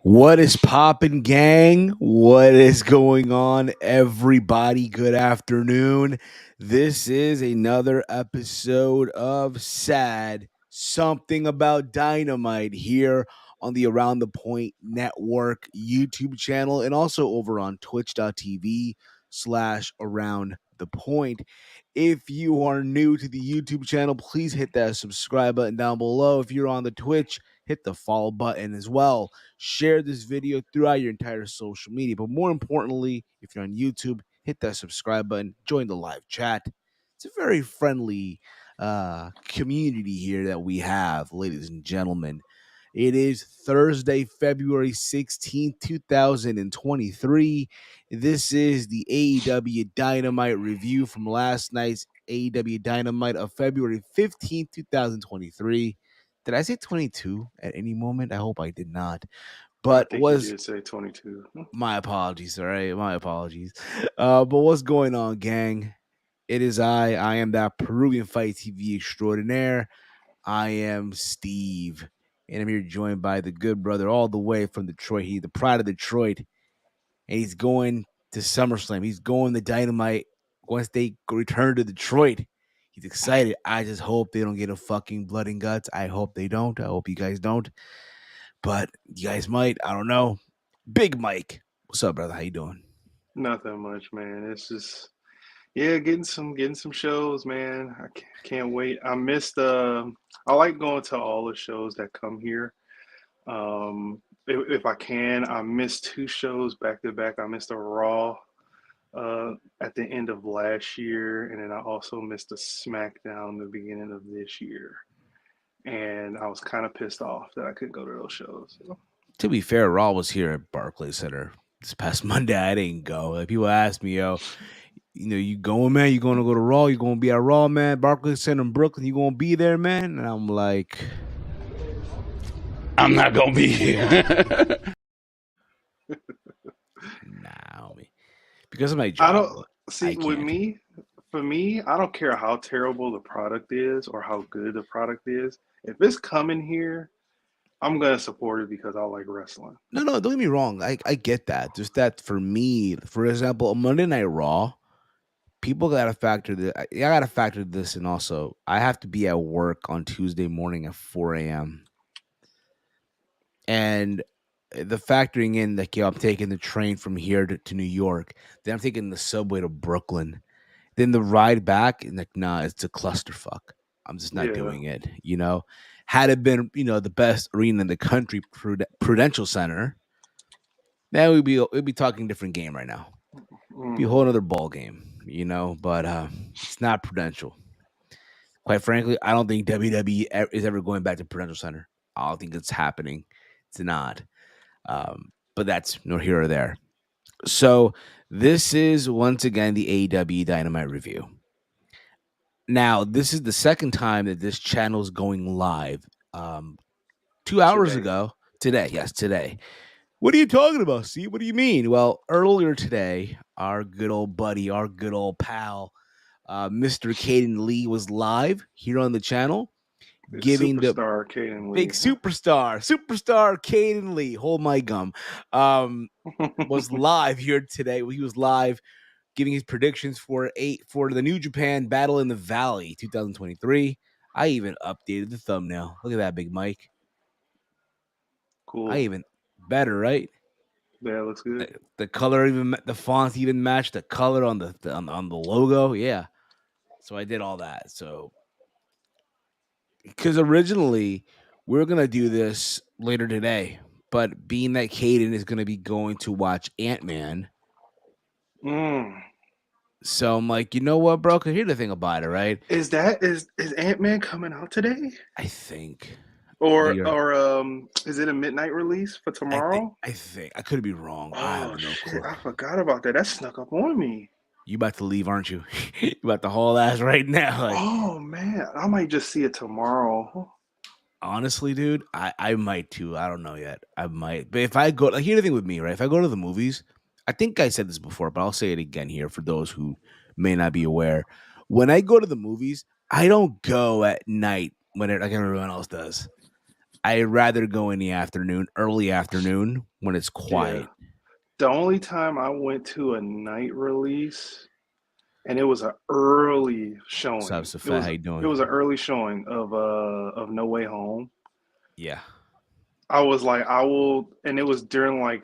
What is poppin', gang? What is going on, everybody? Good afternoon. This is another episode of S.A.D, Something About Dynamite, here on the Around the Point Network YouTube channel and also over on twitch.tv/Around the Point. If you are new to the YouTube channel, please hit that subscribe button down below. If you're on the Twitch, hit the follow button as well. Share this video throughout your entire social media. But more importantly, if you're on YouTube, hit that subscribe button, join the live chat. It's a very friendly community here that we have, ladies and gentlemen. It is Thursday, February 16th, 2023. This is the AEW Dynamite review from last night's AEW Dynamite of February 15th, 2023. Did I say 22 at any moment? I hope I did not. But I think you did say 22. my apologies, all right? My apologies. But what's going on, gang? It is I am that Peruvian Fight TV extraordinaire. I am Steve, and I'm here joined by the good brother all the way from Detroit. He's the pride of Detroit, and he's going to SummerSlam. He's going to Dynamite once they return to Detroit. He's excited. I just hope they don't get a fucking blood and guts. I hope they don't. I hope you guys don't. But you guys might. I don't know. Big Mike. What's up, brother? How you doing? Nothing much, man. It's just getting some shows, man. I can't wait. I like going to all the shows that come here. If I can, I missed two shows back to back. I missed a Raw at the end of last year, and then I also missed a SmackDown the beginning of this year. And I was kind of pissed off that I couldn't go to those shows. To be fair, Raw was here at Barclays Center this past Monday. I didn't go. Like, people ask me, you going, man? You going to go to Raw? You going to be at Raw, man? Barclays Center in Brooklyn. You going to be there, man? And I'm like, I'm not going to be here. Nah, homie. Because of my job. I don't see with me. For me, I don't care how terrible the product is or how good the product is. If it's coming here, I'm gonna support it because I like wrestling. No, don't get me wrong. I get that. Just that for me, for example, a Monday Night Raw, people gotta factor this. I gotta factor this in also. I have to be at work on Tuesday morning at 4 a.m. And the factoring in that, I'm taking the train from here to New York, then I'm taking the subway to Brooklyn. Then the ride back, and like, nah, it's a clusterfuck. I'm just not doing it. Had it been, the best arena in the country, Prudential Center, then we'd be talking different game right now. Be a whole other ball game, But it's not Prudential. Quite frankly, I don't think WWE is ever going back to Prudential Center. I don't think it's happening. It's not. But that's nor here or there. So this is once again the AEW Dynamite review. Now, this is the second time that this channel is going live. 2 hours ago, today. Yes, today. What are you talking about, Steve? What do you mean? Well, earlier today, our good old buddy, our good old pal, Mr. Caden Lee was live here on the channel. Giving superstar Caden Lee. Big superstar Caden Lee. Hold my gum. Was live here today. He was live giving his predictions for the New Japan Battle in the Valley 2023. I even updated the thumbnail. Look at that, Big Mike. Cool. Better, right? Yeah, it looks good. The color, even the font even matched the color on the logo. Yeah. So I did all that. So because originally we were gonna do this later today, but being that Caden is gonna be going to watch Ant-Man. So I'm like, you know what, bro? Because here's the thing about it, right? Is Ant-Man coming out today? I think. Or is it a midnight release for tomorrow? I think. I could be wrong. Oh, I have no shit. clue. I forgot about that. That snuck up on me. You about to leave, aren't you? You about to haul ass right now. Like, oh, man. I might just see it tomorrow. Honestly, dude, I might too. I don't know yet. I might. But if I go, here's the thing with me, right? If I go to the movies, I think I said this before, but I'll say it again here for those who may not be aware. When I go to the movies, I don't go at night when like everyone else does. I'd rather go in the afternoon, early afternoon when it's Yeah. quiet. The only time I went to a night release, and it was an early What's up, showing. It Safat? was How you it doing? was an early showing of No Way Home. Yeah. I was like, I will, and it was during like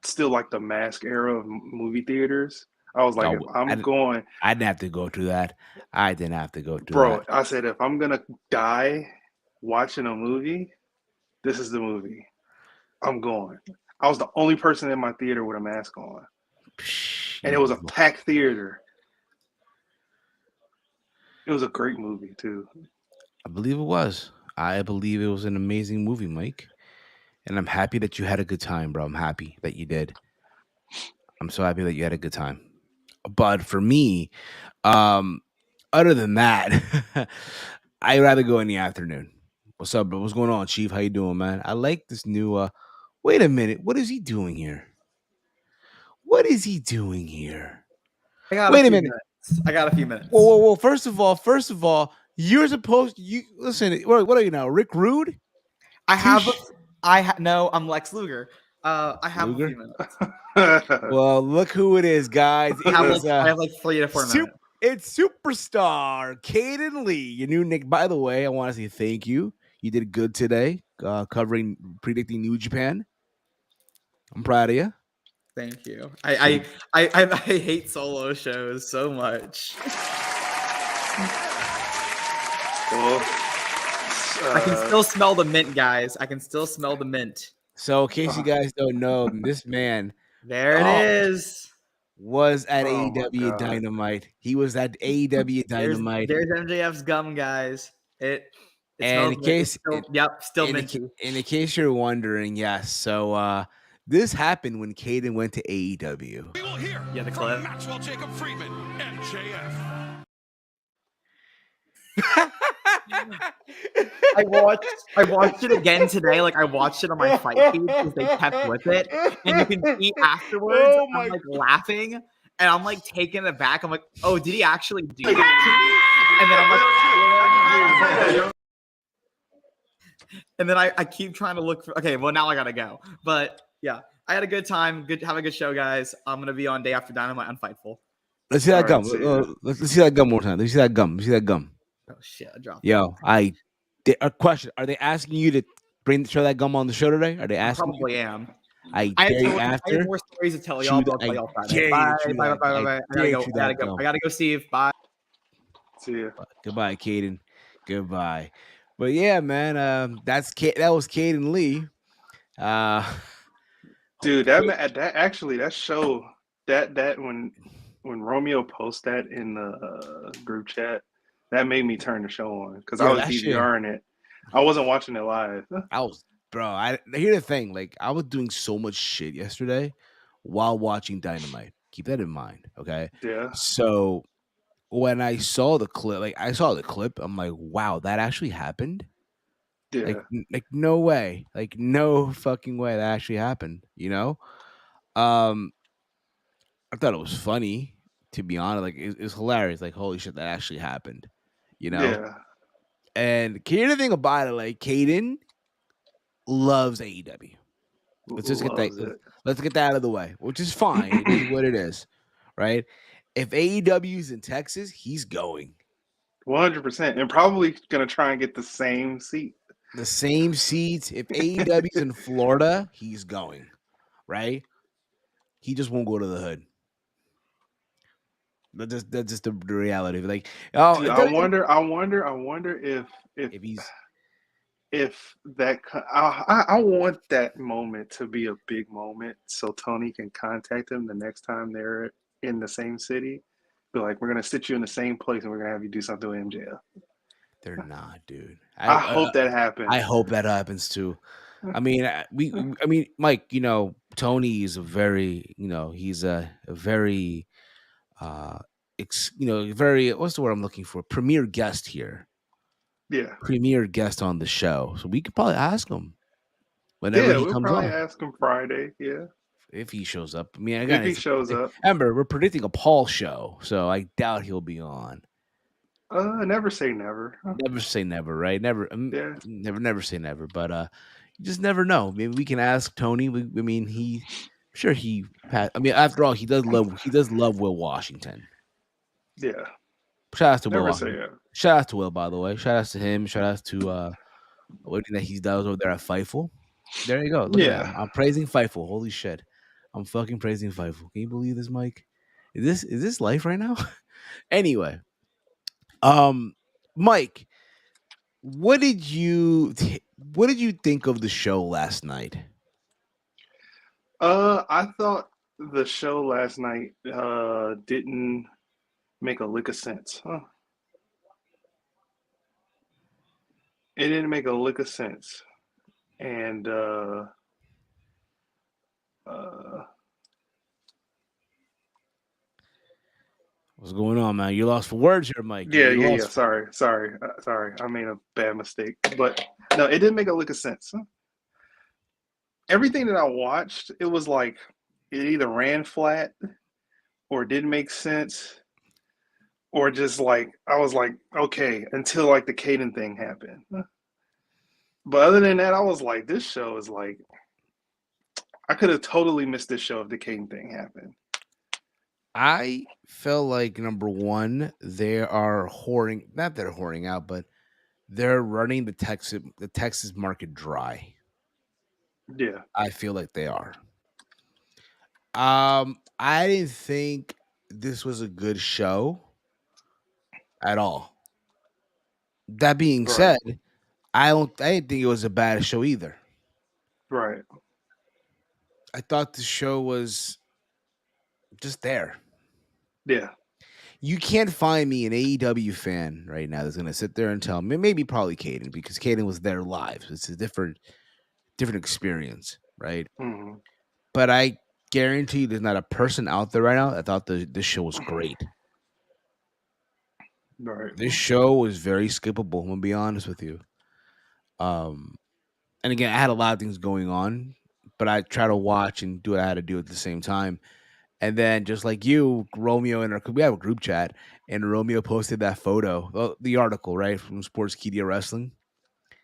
still like the mask era of movie theaters. I was like, if Oh, I'm going, I didn't have to go through that. I didn't have to go through bro, that. I said if I'm gonna die watching a movie, this is the movie. I'm going. I was the only person in my theater with a mask on, Psh, and it was a packed theater. It was a great movie too. I believe it was. I believe it was an amazing movie, Mike. And I'm happy that you had a good time, bro. I'm happy that you did. I'm so happy that you had a good time. But for me, um, other than that, I'd rather go in the afternoon. What's up, bro? What's going on, Chief? How you doing, man? I like this new wait a minute. What is he doing here? What is he doing here? I got a Wait a few minute. minutes. I got a few minutes. Whoa. First of all, you're supposed you listen. What are you now, Rick Rude? No, I'm Lex Luger. I have a few Luger. minutes. Well, look who it is, guys. It is I have like 3 to 4 minutes. it's superstar Caden Lee, your new Nick. By the way, I want to say thank you. You did good today, predicting New Japan. I'm proud of you. Thank you. I hate solo shows so much. Well, I can still smell the mint, guys. I can still smell the mint. So, in case you guys don't know, this man There it is. was at Oh my AEW God. Dynamite. He was at AEW Dynamite. There's MJF's gum, guys. It And smells mint. Still minty. in case you're wondering, yes. So this happened when Caden went to AEW. We will hear Yeah, the from clip. Maxwell Jacob Friedman, MJF. I watched it again today. Like I watched it on my fight feed because they kept with it, and you can see afterwards. Oh I'm my like laughing, and I'm like taking it back. I'm like, oh, did he actually do that? And then I'm like, and then I keep trying to look for. Okay, well now I gotta go. But yeah, I had a good time. Have a good show, guys. I'm gonna be on day after Dynamite on Fightful. Let's see that All right, gum. see ya. Let's see that gum one more time. Let's see that gum. Let's see that gum. Oh shit, I dropped. Yo, a question. Are they asking you to show that gum on the show today? Are they I asking probably you? am. I I dare you have after. more stories to tell y'all, but I'll tell y'all Friday. dare you Bye, to chew bye, that- bye, I bye. dare I you gotta to go. I gotta that go. gum. I gotta go, Steve. Bye. See ya. Goodbye, Caden. Goodbye. But yeah, man, that was Caden Lee. Dude, that show that when Romeo posted that in the group chat, that made me turn the show on because I Yo, was that shit. DVRing it. I wasn't watching it live. Here's the thing. Like, I was doing so much shit yesterday while watching Dynamite. Keep that in mind, okay? Yeah, So when I saw the clip, I'm like, wow, that actually happened. yeah, Like no way, like no fucking way that actually happened. You know, um, I thought it was funny to be honest. Like it's hilarious. Like holy shit, that actually happened. You know, yeah. and can you hear the thing about it? Like Caden loves AEW. Let's just get that. Loves it. Let's get that out of the way, which is fine. It is what it is, right? If AEW's in Texas, he's going. 100%, and probably gonna try and get the same seat. The same seats. If AEW's in Florida, he's going, right? He just won't go to the hood. That's just the reality. Like, oh, Dude, I wonder if he's if that I want that moment to be a big moment so Tony can contact him the next time they're in the same city. Be like, we're gonna sit you in the same place and we're gonna have you do something with MJF. they're not, dude. I hope that happens. I hope that happens too. I mean, Mike. You know, Tony is a very, he's a very, very. What's the word I'm looking for? Premier guest here. Yeah. Premier guest on the show, so we could probably ask him whenever he we'll comes probably on. ask him Friday. Yeah. If he shows up. I mean, again, if he shows up. Remember, we're predicting a Paul show, so I doubt he'll be on. Never say never. Never say never, right? Never, Yeah. never say never. But you just never know. Maybe we can ask Tony. I mean, sure he. I mean, after all, he does love Will Washington. Yeah. Shout out to Never Will. say yeah. Shout out to Will, by the way. Shout out to him. Shout out to what that he does over there at Fightful. There you go. Look at that. Yeah. I'm praising Fightful. Holy shit. I'm fucking praising Fightful. Can you believe this, Mike? Is this life right now? Anyway, Mike, what did you think of the show last night? I thought the show last night didn't make a lick of sense. Huh? It didn't make a lick of sense. And What's going on, man? You lost for words here, Mike. yeah, You yeah, yeah. lost. Sorry. I made a bad mistake. But no, it didn't make a lick of sense. Huh? Everything that I watched, it was like it either ran flat or didn't make sense, or just like I was like, okay, until like the Caden thing happened. But other than that, I was like, this show is like, I could have totally missed this show if the Caden thing happened. I felt like number one, they are whoring. Not that they're whoring out, but they're running the Texas market dry. Yeah. I feel like they are. I didn't think this was a good show at all. That being Right. said, I didn't think it was a bad show either. Right. I thought the show was just there. Yeah. You can't find me an AEW fan right now that's gonna sit there and tell me, maybe probably Caden, because Caden was there live. It's a different experience, right? Mm-hmm. But I guarantee you there's not a person out there right now that thought this show was great. Right. This show was very skippable. I'm gonna be honest with you. And again, I had a lot of things going on, but I try to watch and do what I had to do at the same time. And then, just like you, Romeo and we have a group chat, and Romeo posted that photo, the article, right, from Sportskeeda Wrestling.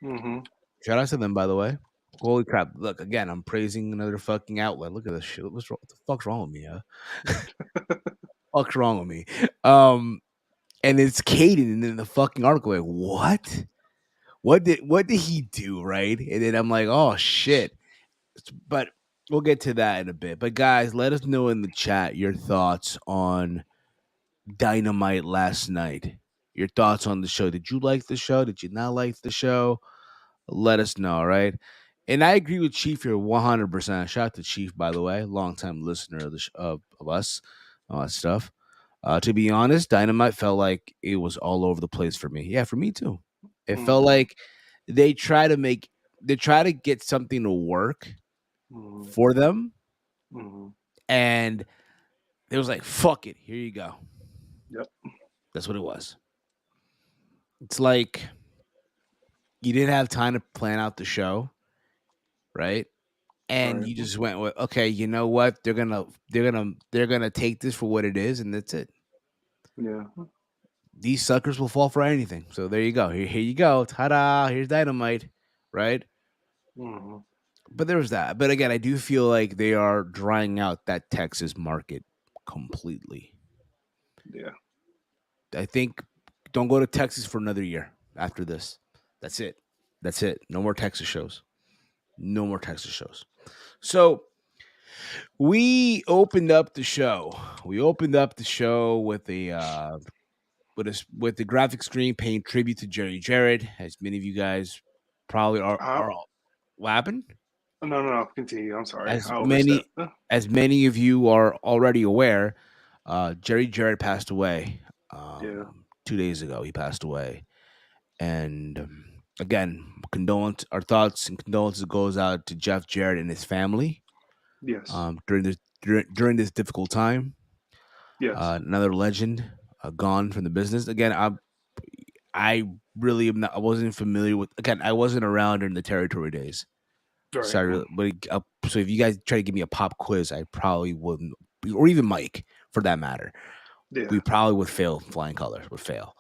Mm-hmm. Shout out to them, by the way. Holy crap! Look, again, I'm praising another fucking outlet. Look at this shit. What the fuck's wrong with me? What's wrong with me? And it's Caden, and then the fucking article, like, what? What did he do, right? And then I'm like, oh shit. But we'll get to that in a bit. But guys, let us know in the chat your thoughts on Dynamite last night. Your thoughts on the show. Did you like the show? Did you not like the show? Let us know, all right? And I agree with Chief here 100%. Shout out to Chief, by the way, longtime listener of of us, all that stuff. To be honest, Dynamite felt like it was all over the place for me. Yeah, for me too. It felt like they try to get something to work for them, and it was like, fuck it, here you go. Yep. That's what it was. It's like you didn't have time to plan out the show, right? And you just went with, okay, you know what? They're gonna take this for what it is, and that's it. Yeah. These suckers will fall for anything. So there you go. Here you go. Ta-da! Here's Dynamite, right? Mm-hmm. But there was that. But again, I do feel like they are drying out that Texas market completely. Yeah. I think don't go to Texas for another year after this. That's it. That's it. No more Texas shows. No more Texas shows. So we opened up the show. We opened up the show with a with the graphic screen paying tribute to Jerry Jarrett, as many of you guys probably are. What happened? No. Continue. I'm sorry. As many of you are already aware, Jerry Jarrett passed away. 2 days ago, he passed away, and again, our thoughts and condolences goes out to Jeff Jarrett and his family. Yes. During this difficult time. Yes. Another legend gone from the business. Again, I really am not. I wasn't familiar with. Again, I wasn't around during the territory days. Right. Sorry, but so if you guys try to give me a pop quiz, I probably wouldn't, or even Mike for that matter. Yeah. We probably would fail. Flying colors would fail.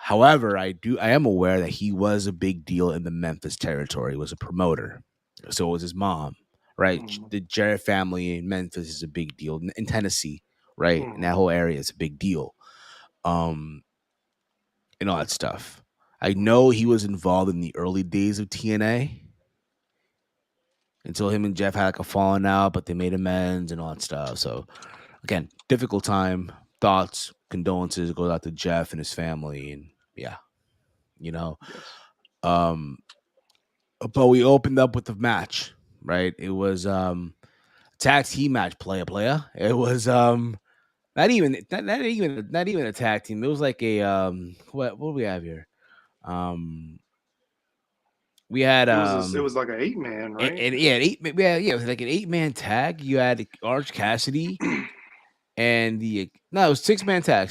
However, I am aware that he was a big deal in the Memphis territory. He was a promoter. So was his mom, right? The Jarrett family in Memphis is a big deal. In Tennessee, right? In that whole area, it's a big deal. And all that stuff. I know he was involved in the early days of TNA until him and Jeff had like a falling out, but they made amends and all that stuff. So again, difficult time. Thoughts, condolences goes out to Jeff and his family, and yeah, you know. But we opened up with the match, right? It was tag team match, player. It was not even a tag team. It was like a what do we have here? We had It was like an 8-man, right? and it was like an 8-man tag. You had Orange Cassidy and it was 6-man tag,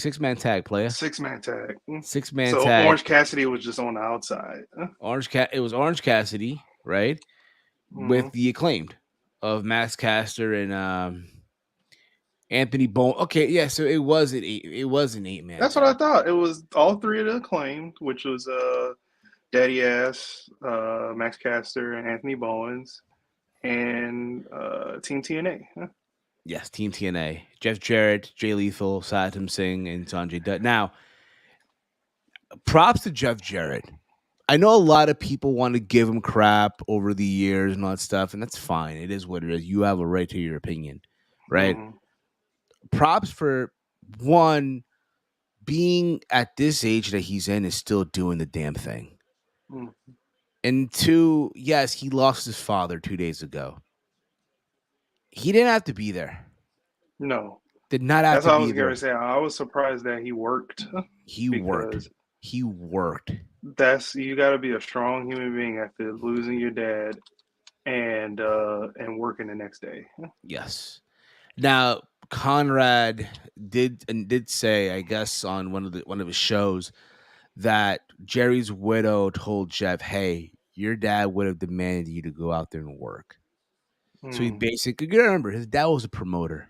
player. 6-man tag. 6-man so tag. Orange Cassidy was just on the outside. It was Orange Cassidy, right? With the Acclaimed of Max Caster and Anthony Bone. Okay, yeah, so it was an 8-man. That's tag. what I thought. It was all three of the Acclaimed, which was Daddy Ass, Max Caster, and Anthony Bowens, and Team TNA. Yes, Team TNA. Jeff Jarrett, Jay Lethal, Satam Singh, and Sanjay Dutt. Now, props to Jeff Jarrett. I know a lot of people want to give him crap over the years and all that stuff, and that's fine. It is what it is. You have a right to your opinion, right? Props for one, being at this age that he's in is still doing the damn thing. And two, yes, he lost his father 2 days ago. He didn't have to be there. No. Did not have That's to what I be was there. going to say. I was surprised that he worked. He worked. You got to be a strong human being after losing your dad and working the next day. Yes. Now, Conrad did say, I guess, on one of his shows that Jerry's widow told Jeff, "Hey, your dad would have demanded you to go out there and work." So he basically, you remember, his dad was a promoter.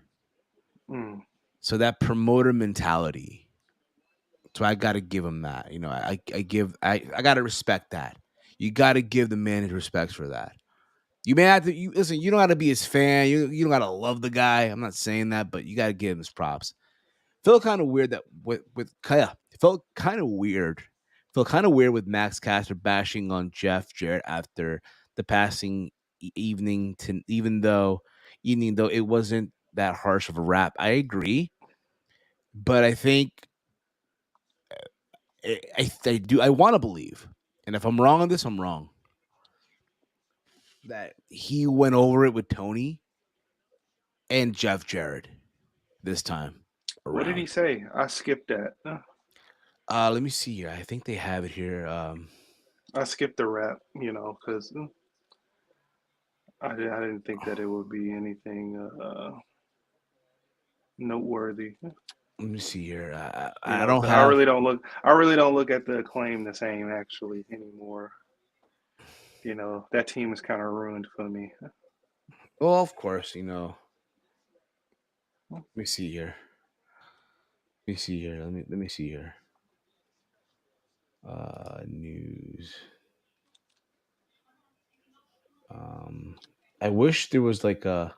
So that promoter mentality. So I got to give him that. You know, I got to respect that. You got to give the man his respects for that. You may have to. Listen. You don't got to be his fan. You don't got to love the guy. I'm not saying that, but you got to give him his props. Felt kind of weird that felt kind of weird. Felt kind of weird with Max Caster bashing on Jeff Jarrett after the passing evening. Even though it wasn't that harsh of a rap. I agree, but I think I want to believe, and if I'm wrong on this, I'm wrong. That he went over it with Tony and Jeff Jarrett this time around. What did he say? I skipped that. Let me see here. I think they have it here. I skipped the rap, because I didn't think that it would be anything noteworthy. Let me see here. I really don't look at the Acclaim the same actually anymore. That team is kind of ruined for me. Well, of course, Let me see here. Let me see here. News. I wish there was like a.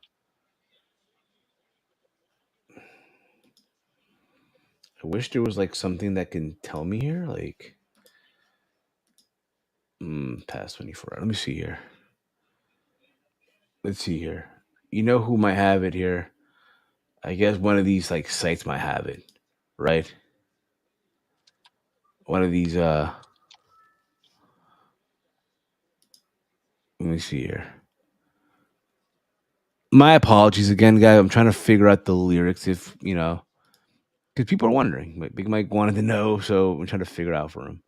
I wish there was like something that can tell me here, like. Past 24 hours. Let me see here. Let's see here. You know who might have it here? I guess one of these like sites might have it, right? One of these let me see here. My apologies again, guys. I'm trying to figure out the lyrics if, because people are wondering. Big Mike wanted to know, so I'm trying to figure it out for him.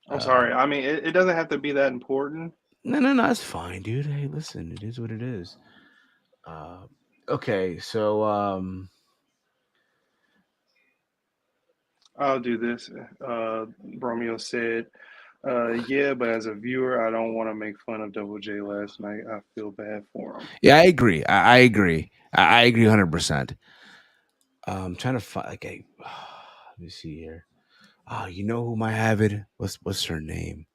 I'm sorry. I mean, it doesn't have to be that important. No, it's fine, dude. Hey, listen, it is what it is. Okay, so I'll do this. Romeo said, yeah, but as a viewer, I don't want to make fun of Double J last night. I feel bad for him. Yeah, I agree. I agree. I agree 100%. I'm trying to find. Okay, let me see here. Oh, you know who might have it? What's her name?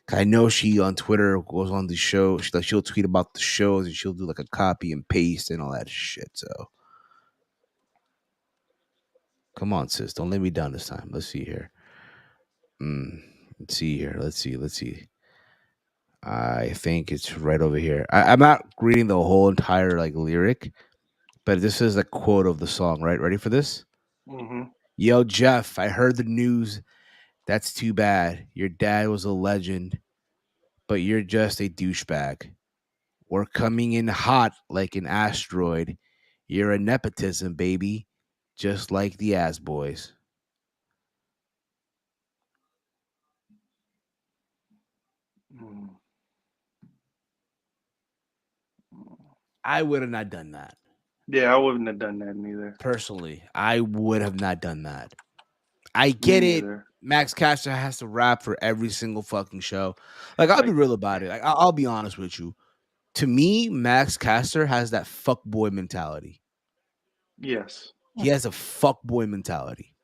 'Cause I know she on Twitter goes on the show. She'll tweet about the shows and she'll do like a copy and paste and all that shit. So come on, sis, don't let me down this time. Let's see here. Let's see here. Let's see. I think it's right over here. I'm not reading the whole entire like lyric, but this is a quote of the song. Right? Ready for this? Mm-hmm. Yo, Jeff, I heard the news. That's too bad. Your dad was a legend, but you're just a douchebag. We're coming in hot like an asteroid. You're a nepotism, baby, just like the Ass Boys. Mm. I would have not done that. Yeah, I wouldn't have done that neither. Personally, I would have not done that. I Me get it. neither. Max Caster has to rap for every single fucking show. Like, I'll be real about it. Like, I'll be honest with you. To me, Max Caster has that fuckboy mentality. Yes. He has a fuckboy mentality.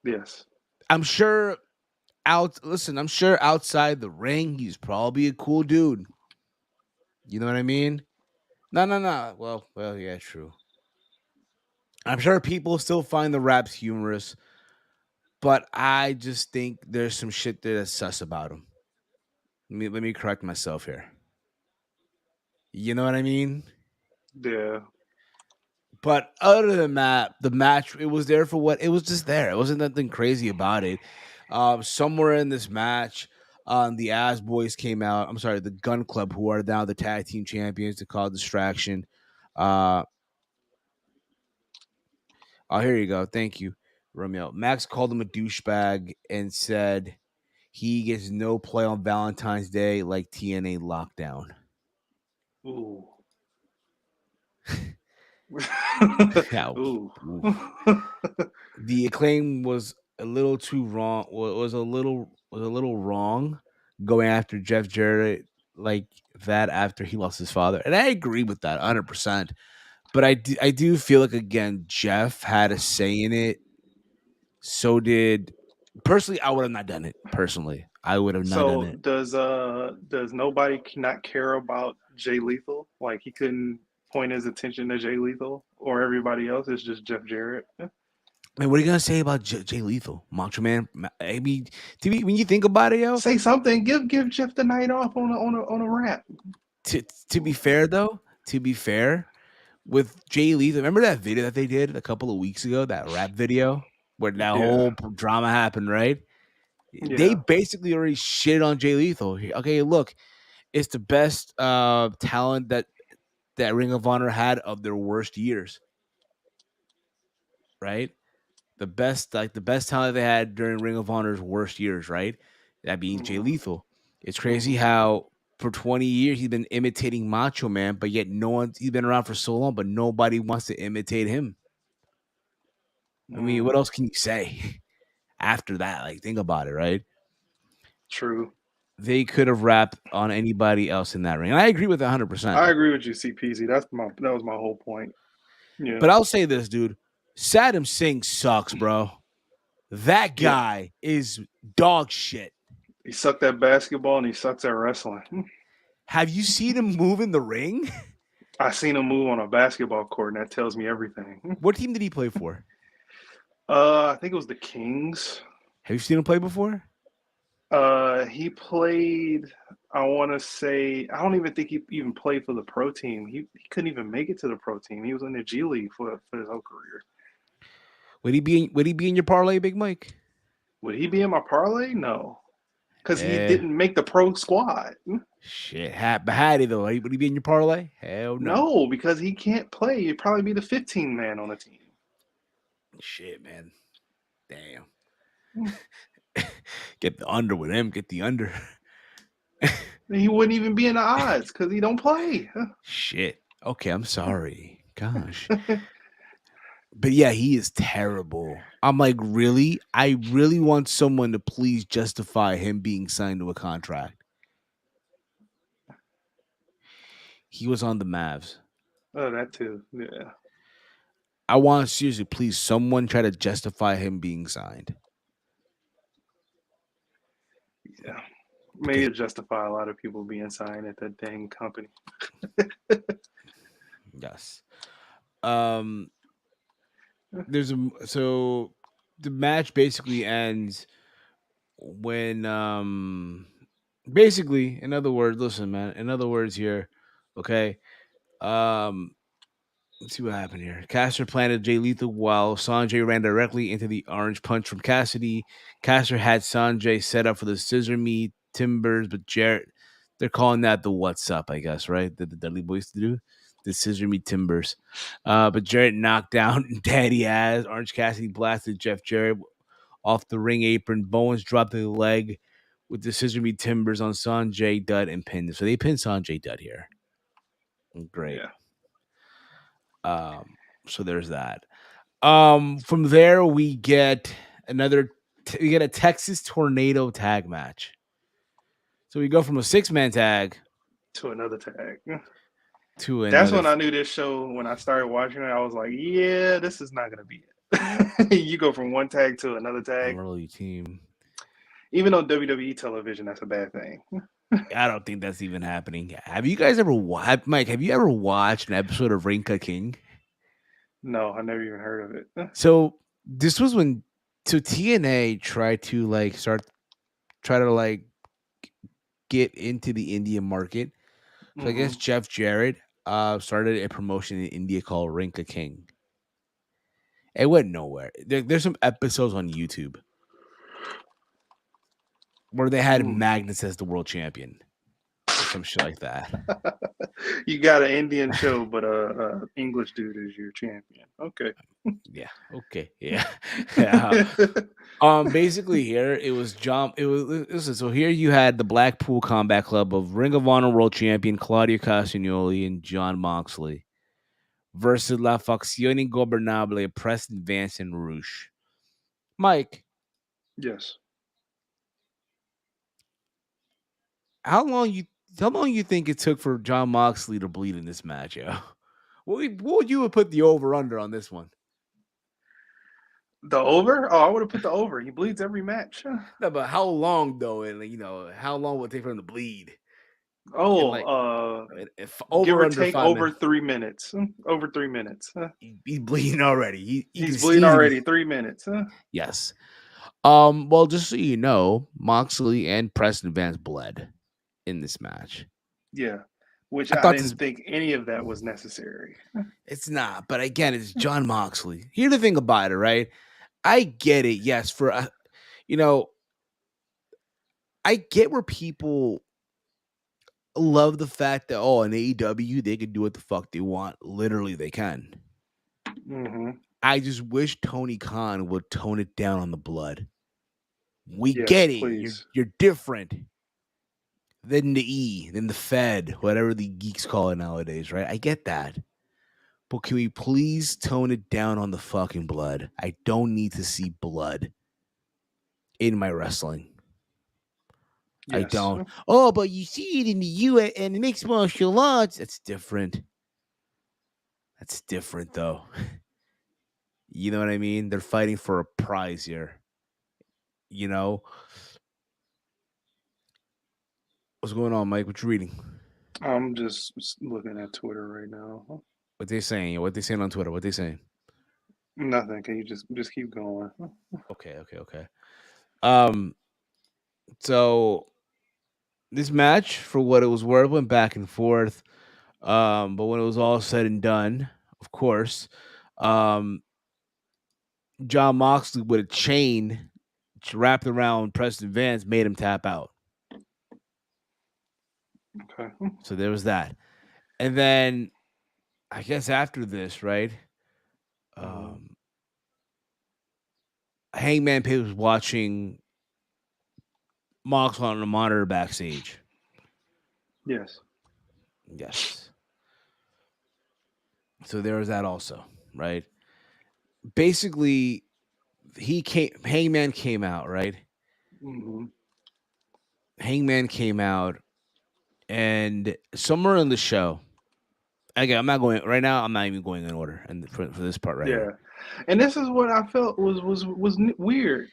Yes. I'm sure I'm sure outside the ring, he's probably a cool dude. You know what I mean? No. Well, yeah, true. I'm sure people still find the raps humorous, but I just think there's some shit there that's sus about him. Let me correct myself here. You know what I mean? Yeah. But other than that, the match, it was there for what it was, just there. It wasn't nothing crazy about it. Somewhere in this match, the Ass Boys came out. I'm sorry, the Gun Club, who are now the tag team champions, to cause distraction. Uh, oh, here you go. Thank you, Romeo. Max called him a douchebag and said he gets no play on Valentine's Day like TNA lockdown. Ooh. Yeah. Ooh. The Acclaim was a little too wrong. Was a little wrong going after Jeff Jarrett like that after he lost his father, and I agree with that 100%. But I do feel like, again, Jeff had a say in it. So did personally, I would have not done it. Personally, I would have not done So it. does nobody not care about Jay Lethal? Like he couldn't point his attention to Jay Lethal or everybody else? It's just Jeff Jarrett. Man, what are you gonna say about Jay Lethal, Macho Man? I mean, when you think about it, yo, Say something. Give Jeff the night off on a rap. to be fair though, to be fair, with Jay Lethal, remember that video that they did a couple of weeks ago, that rap video where that Yeah. whole drama happened, right? They Yeah. basically already shit on Jay Lethal. Okay, look, it's the best talent that Ring of Honor had of their worst years, right? The best talent they had during Ring of Honor's worst years, right? That being Jay Mm-hmm. Lethal. It's crazy Mm-hmm. how for 20 years he's been imitating Macho Man, but yet he's been around for so long, but nobody wants to imitate him. I mean, what else can you say after that? Like, think about it, right? True. They could have rapped on anybody else in that ring. And I agree with 100%. I agree with you, CPZ. That was my whole point. Yeah. But I'll say this, dude. Saddam Singh sucks, bro. That Yeah. guy is dog shit. He sucked at basketball and he sucks at wrestling. Have you seen him move in the ring? I seen him move on a basketball court, and that tells me everything. What team did he play for? I think it was the Kings. Have you seen him play before? He played. I want to say. I don't even think he even played for the pro team. He couldn't even make it to the pro team. He was in the G League for his whole career. Would he be in your parlay, Big Mike? Would he be in my parlay? No, because he Eh, didn't make the pro squad. shit. But had he though? Would he be in your parlay? Hell no. No, because he can't play. He'd probably be the 15 man on the team. Shit, man. Damn. Get the under with him. Get the under. He wouldn't even be in the odds because he don't play. Shit. Okay, I'm sorry. Gosh. But yeah, he is terrible. I'm like, really? I really want someone to please justify him being signed to a contract. He was on the Mavs. Oh, that too. Yeah. I want, seriously, please, someone try to justify him being signed. Yeah. Maybe it justify a lot of people being signed at that dang company. Yes. Um. So the match basically ends when basically, in other words, listen, man. In other words, here, okay. Um. Let's see what happened here. Caster planted Jay Lethal while Sanjay ran directly into the orange punch from Cassidy. Caster had Sanjay set up for the scissor me timbers, but Jarrett, they're calling that the what's up, I guess, right? The Dudley Boys to do the scissor me timbers. But Jarrett knocked down Daddy Ass. Orange Cassidy blasted Jeff Jarrett off the ring apron. Bowens dropped the leg with the scissor me timbers on Sanjay Dutt and pinned him. So they pinned Sanjay Dutt here. Great. Yeah. So there's that. From there we get we get a Texas Tornado tag match. So we go from a 6-man tag To another tag. to That's another. when I knew this show. When I started watching it, I was like, "Yeah, this is not gonna be it." You go from one tag to another tag. early team. Even on WWE television, that's a bad thing. I don't think that's even happening. Have you guys ever watched, Mike? Have you ever watched an episode of Rinka King? No, I never even heard of it. So this was when TNA tried to try to get into the Indian market. So I guess Jeff Jarrett started a promotion in India called Rinka King. It went nowhere. There's some episodes on YouTube where they had Magnus as the world champion or some shit like that. You got an Indian show, but a English dude is your champion. Okay. Yeah. Okay. Yeah. Basically here it was listen, so here you had the Blackpool Combat Club of Ring of Honor World Champion Claudio Castagnoli and John Moxley versus La Facción Ingobernable of Preston Vance and Roosh. Mike, Yes. how long you think it took for John Moxley to bleed in this match, yo? What would you have put the over under on this one? The over? Oh, I would have put the over. He bleeds every match. No, but how long though? And how long would it take for him to bleed? Oh, If give over or under take 5 over minutes. 3 minutes. Over 3 minutes. He's bleeding already. He's bleeding already. 3 minutes. Yes. Well, just so you know, Moxley and Preston Vance bled in this match. Yeah. Which I I didn't think any of that was necessary. It's not, but again, it's John Moxley. Here's the thing about it, right? I get it. Yes, I get where people love the fact that in AEW they can do what the fuck they want. Literally, they can. Mm-hmm. I just wish Tony Khan would tone it down on the blood. We Yes, get it. please. You're different than than the Fed, whatever the geeks call it nowadays, right? I get that. But can we please tone it down on the fucking blood? I don't need to see blood in my wrestling. Yes. I don't. Oh, but you see it in the U.S. and mixed martial arts. That's different. That's different, though. You know what I mean? They're fighting for a prize here. What's going on, Mike? What you reading? I'm just looking at Twitter right now. What they saying? What they saying on Twitter? What they saying? Nothing. Can you just keep going? Okay. So this match, for what it was worth, went back and forth. But when it was all said and done, of course, John Moxley with a chain wrapped around Preston Vance made him tap out. Okay. So there was that. And then I guess after this, right? Hangman Page was watching Moxley on the monitor backstage. Yes. So there was that also, right? Basically, Hangman came out, right? Mm-hmm. Hangman came out, and somewhere in the show, again, I'm not going right now. I'm not even going in order, and for this part right here. And this is what I felt was weird.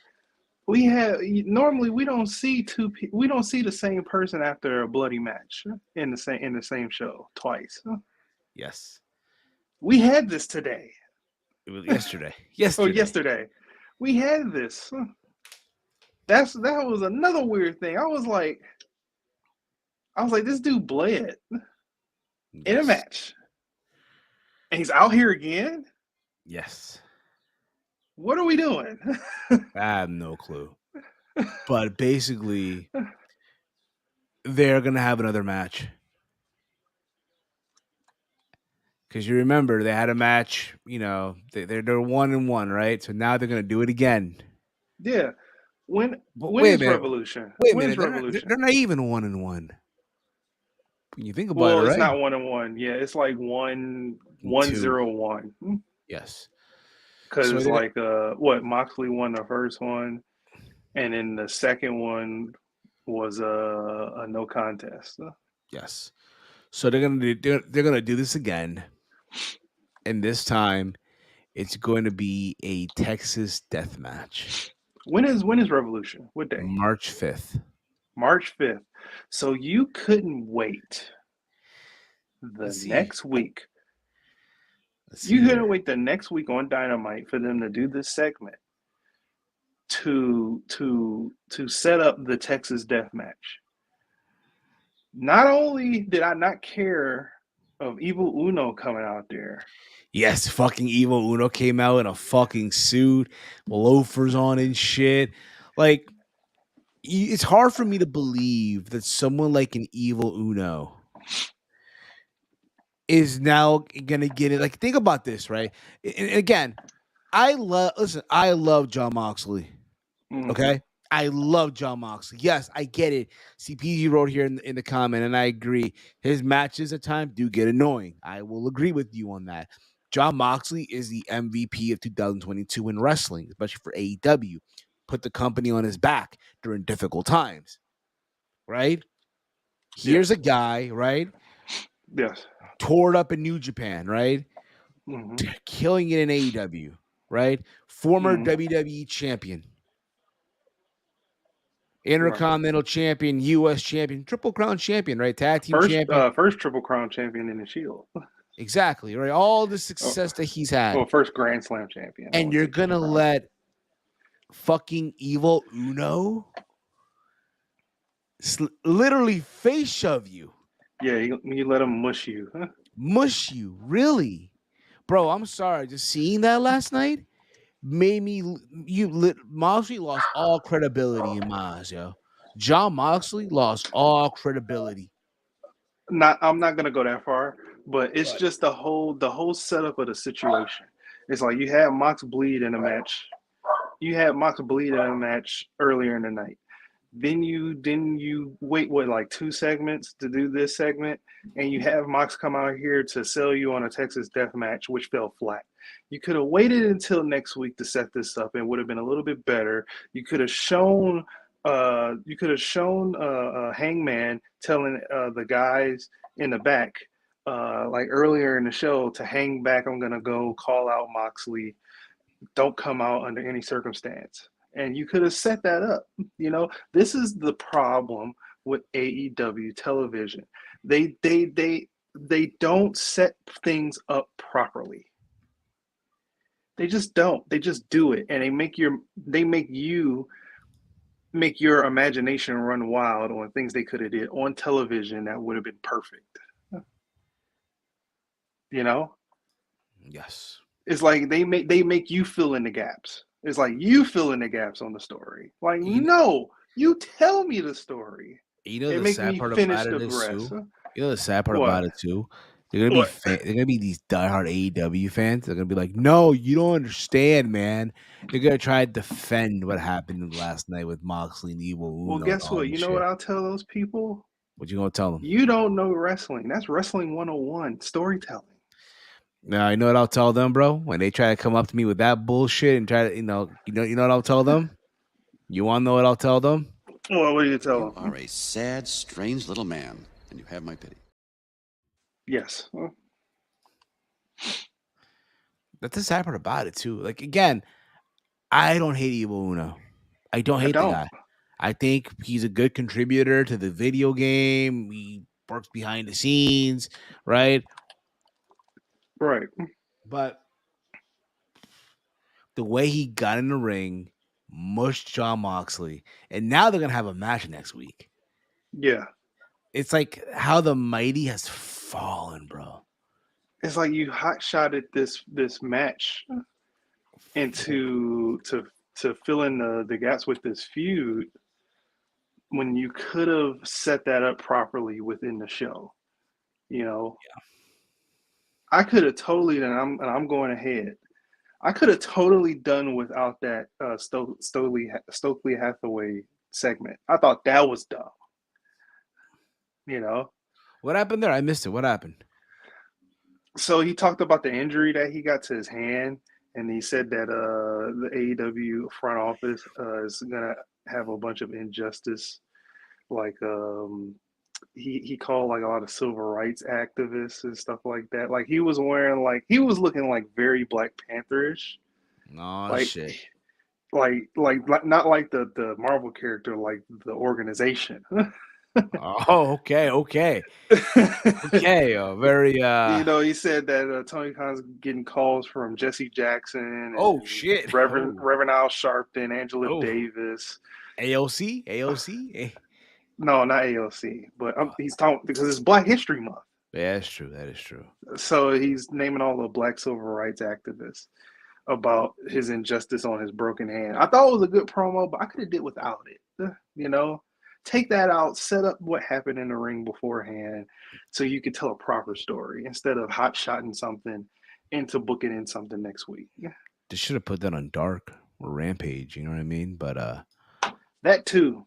Normally we don't see we don't see the same person after a bloody match in the same show twice. Yes. We had this today. It was yesterday. Yesterday. We had this. That was another weird thing. I was like, this dude bled in a match. And he's out here again? Yes. What are we doing? I have no clue. But basically, they're going to have another match. Because you remember, they had a match, they're 1-1, right? So now they're going to do it again. Yeah. When wait is a minute. Revolution? Wait a When's minute. Revolution? They're not even 1-1. When you think about well, it, right? It's not 1-1. Yeah, it's like 1-0-1. Yes. Because it's like Moxley won the first one, and then the second one was a no contest. Yes. So they're gonna do this again, and this time it's going to be a Texas death match. When is Revolution? What day? March 5th. March 5th. So you couldn't wait next week. You couldn't wait the next week on Dynamite for them to do this segment to set up the Texas death match. Not only did I not care of Evil Uno coming out there. Yes, fucking Evil Uno came out in a fucking suit, loafers on and shit. Like, it's hard for me to believe that someone like an Evil Uno is now gonna get it. Like, think about this, right? And again, I love Jon Moxley. Okay, I love Jon Moxley. Yes, I get it. CPG wrote here in the comment, and I agree. His matches at times do get annoying. I will agree with you on that. Jon Moxley is the MVP of 2022 in wrestling, especially for AEW. Put the company on his back during difficult times, right? Here's a guy, right? Yes. Tore it up in New Japan, right? Killing it in AEW, right? Former WWE champion. Intercontinental champion, U.S. champion, Triple Crown champion, right? Tag team champion. First Triple Crown champion in the Shield. Exactly, right? All the success that he's had. Well, first Grand Slam champion. And you're going to let fucking Evil Uno literally face shove you. Yeah, you let him mush you. Huh? Mush you, really? Bro, I'm sorry. Just seeing that last night made me Moxley lost all credibility in my eyes, yo. Jon Moxley lost all credibility. I'm not gonna go that far, but it's just the whole setup of the situation. It's like you had Mox bleed in a match. You had Mox bleed in a match earlier in the night. Then you wait like 2 segments to do this segment, and you have Mox come out here to sell you on a Texas death match, which fell flat. You could have waited until next week to set this up, and would have been a little bit better. You could have shown Hangman telling the guys in the back, like earlier in the show, to hang back. I'm gonna go call out Moxley. Don't come out under any circumstance. And you could have set that up. This is the problem with AEW television. They don't set things up properly. They just don't. They just do it, and they make you make your imagination run wild on things they could have did on television that would have been perfect. Yes. It's like they make you fill in the gaps. It's like you fill in the gaps on the story. Like, no, you tell me the story. The sad part about it is too. The sad part about it too. They're gonna be these diehard AEW fans. They're gonna be like, "No, you don't understand, man." They're gonna try to defend what happened last night with Moxley and Evil Uno. Well, guess what? You know what I'll tell those people? What you gonna tell them? You don't know wrestling. That's wrestling 101, storytelling. Now I know what I'll tell them, bro. When they try to come up to me with that bullshit and try to, you know what I'll tell them. You want to know what I'll tell them? Well, what do you tell them? You are a sad, strange little man, and you have my pity. Yes. That's the sad part about it too. Like, again, I don't hate Evil Uno. I don't I hate the don't. guy. I think he's a good contributor to the video game. He works behind the scenes, right? Right. But the way he got in the ring, mushed John Moxley, and now they're gonna have a match next week. Yeah. It's like how the mighty has fallen, bro. It's like you hot shotted this match into to fill in the gaps with this feud when you could have set that up properly within the show. You know, I could have totally, and I'm going ahead. I could have totally done without that Stokely Hathaway segment. I thought that was dumb. You know, What happened there? I missed it. What happened? so he talked about the injury that he got to his hand, and he said that the AEW front office is gonna have a bunch of injustice, like he called like a lot of civil rights activists and stuff like that. Like he was looking like very Black Pantherish, Oh like shit. like not like the Marvel character, like the organization. Oh, okay. Very You know, he said that Tony Khan's getting calls from Jesse Jackson Oh and shit. Reverend Al Sharpton, Angela Oh. Davis. AOC? No, not AOC, but he's talking because it's Black History Month. Yeah, that's true. That is true. So he's naming all the Black civil rights activists about his injustice on his broken hand. I thought it was a good promo, but I could have did without it. You know, take that out, set up what happened in the ring beforehand, so you could tell a proper story instead of hot shotting something into booking in something next week. They should have put that on Dark or Rampage. You know what I mean? But that too.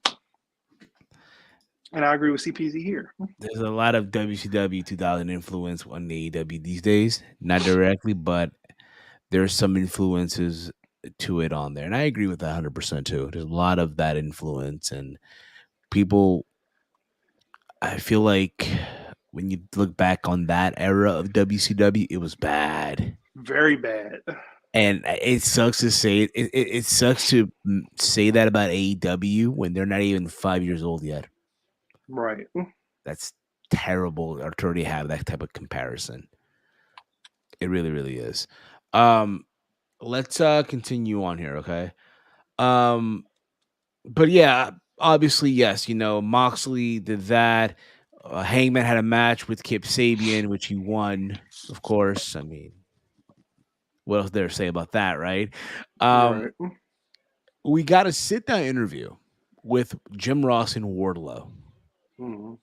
And I agree with CPZ here. there's a lot of WCW 2000 influence on the AEW these days. Not directly, but there's some influences to it on there. And I agree with that 100% too. There's a lot of that influence. And people, I feel like when you look back on that era of WCW, it was bad. Very bad. And it sucks to say it sucks to say that about AEW when they're not even 5 years old yet. Right. That's terrible to already have that type of comparison. It really, really is. Let's continue on here, okay? But yeah, obviously, yes, you know, Moxley did that. Hangman had a match with Kip Sabian, which he won, of course. I mean, what else there to say about that, right? Right. We got a sit-down interview with Jim Ross and Wardlow. Mm-hmm.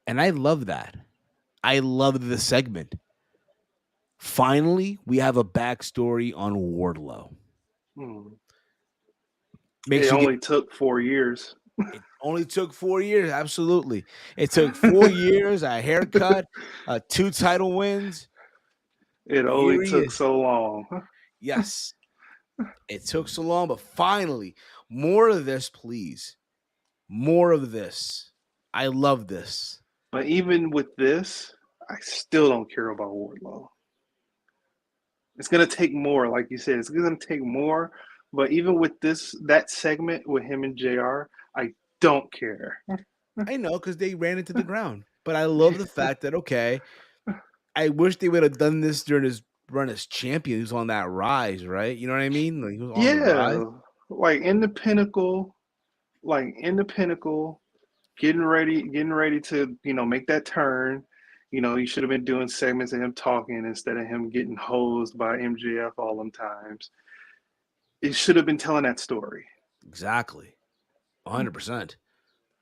And I love that. I love the segment. Finally, we have a backstory on Wardlow. Mm-hmm. Makes It you only took 4 years. It only took 4 years. Absolutely. It took 4 years, a haircut, 2 title wins. It only took so long. Yes. It took so long, but finally, more of this, please. More of this. I love this. But even with this, I still don't care about Wardlow. It's going to take more, like you said. It's going to take more. But even with that segment with him and JR, I don't care. I know, because they ran into the ground. But I love the fact that, okay, I wish they would have done this during his run as champion. He was on that rise, right? You know what I mean? Like, he was on the rise. Like in the pinnacle, getting ready to, you know, make that turn. You know, you should have been doing segments of him talking instead of him getting hosed by MJF all them times. It should have been telling that story. Exactly. 100%.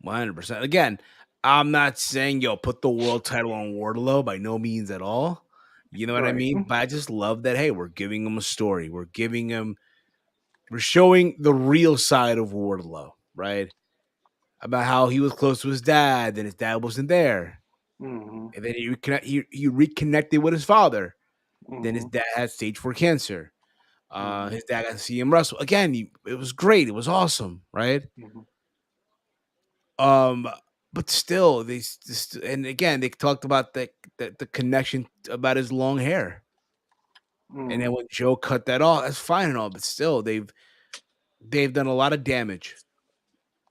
100%. Again, I'm not saying, put the world title on Wardlow, by no means at all. You know what I mean? But I just love that, hey, we're giving him a story. We're showing the real side of Wardlow, right? About how he was close to his dad, then his dad wasn't there. Mm-hmm. And then he reconnected with his father. Mm-hmm. Then his dad had stage 4 cancer. His dad got to see him wrestle. Again, it was great. It was awesome, right? Mm-hmm. But still, and again, they talked about the connection about his long hair. Mm-hmm. And then when Joe cut that off, that's fine and all, but still, they've they've done a lot of damage.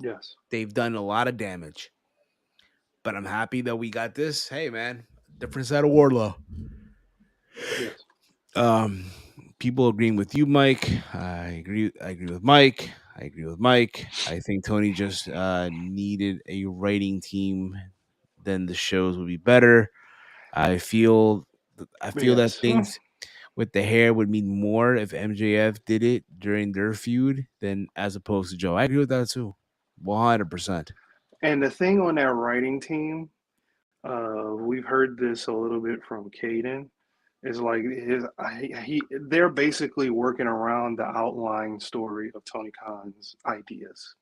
Yes. They've done a lot of damage. But I'm happy that we got this. Hey, man, different side of Wardlow. Yes. People agreeing with you, Mike. I agree with Mike. I think Tony just needed a writing team. Then the shows would be better. I feel that Yes. things with the hair would mean more if MJF did it during their feud than as opposed to Joe. I agree with that too, 100%. And the thing on that writing team, we've heard this a little bit from Caden. Is like they're basically working around the outline story of Tony Khan's ideas.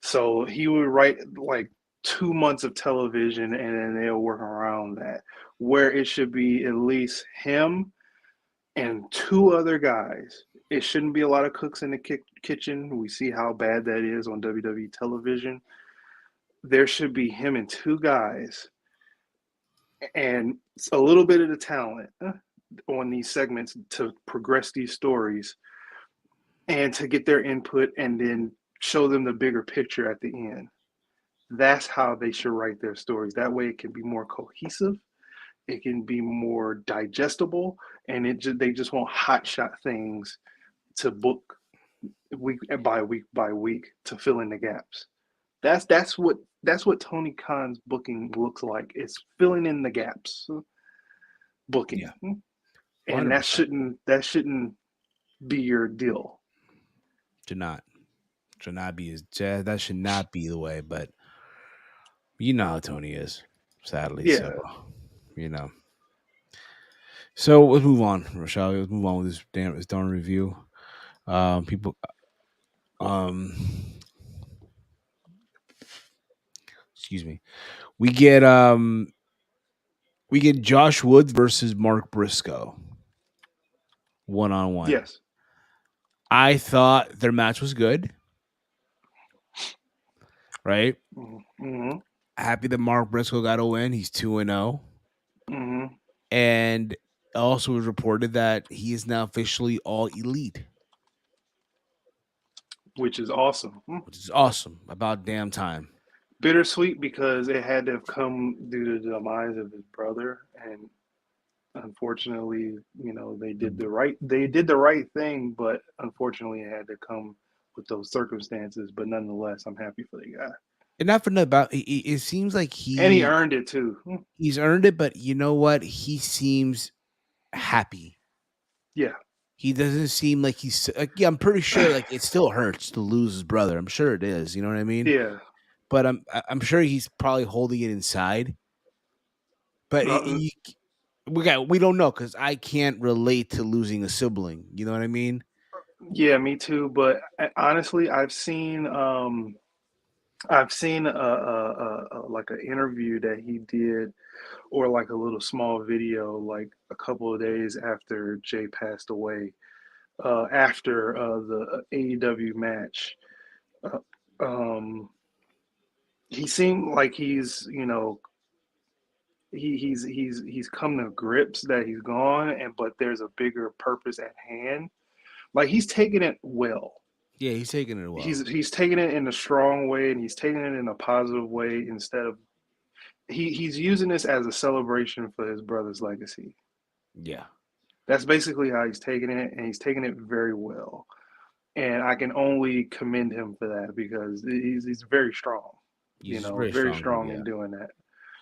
So he would write like 2 months of television, and then they'll work around that. Where it should be at least him and two other guys. It shouldn't be a lot of cooks in the kitchen. We see how bad that is on WWE television. There should be him and two guys and a little bit of the talent on these segments to progress these stories and to get their input and then show them the bigger picture at the end. That's how they should write their stories. That way it can be more cohesive, it can be more digestible, and they just won't hotshot things to book week by week to fill in the gaps. That's what Tony Khan's booking looks like. It's filling in the gaps booking. Yeah. And that shouldn't be your deal. Should not be that should not be the way, but you know how Tony is, sadly. Yeah. So So let's move on, Rochelle. Let's move on with this darn review. People excuse me. We get Josh Woods versus Mark Briscoe. 1-on-1. Yes. I thought their match was good. Right? Mm-hmm. Happy that Mark Briscoe got a win. He's 2-0. Mm-hmm. And also was reported that he is now officially all elite. Which is awesome. About damn time. Bittersweet because it had to have come due to the demise of his brother, and unfortunately, they did the right thing, but unfortunately, it had to come with those circumstances. But nonetheless, I'm happy for the guy. And not for nothing about it seems like he earned it too. He's earned it, but you know what? He seems happy. Yeah. He doesn't seem like he's I'm pretty sure like it still hurts to lose his brother. I'm sure it is. You know what I mean? Yeah. But I'm sure he's probably holding it inside. But we don't know because I can't relate to losing a sibling. You know what I mean? Yeah, me too. But honestly, I've seen like an interview that he did, or like a little small video, like a couple of days after Jay passed away, after the AEW match. He seemed like he's come to grips that he's gone, but there's a bigger purpose at hand. Like he's taking it well. Yeah, he's taking it well. He's taking it in a strong way, and he's taking it in a positive way instead of he's using this as a celebration for his brother's legacy. Yeah. That's basically how he's taking it, and he's taking it very well. And I can only commend him for that because he's very strong. He's very strong in doing that.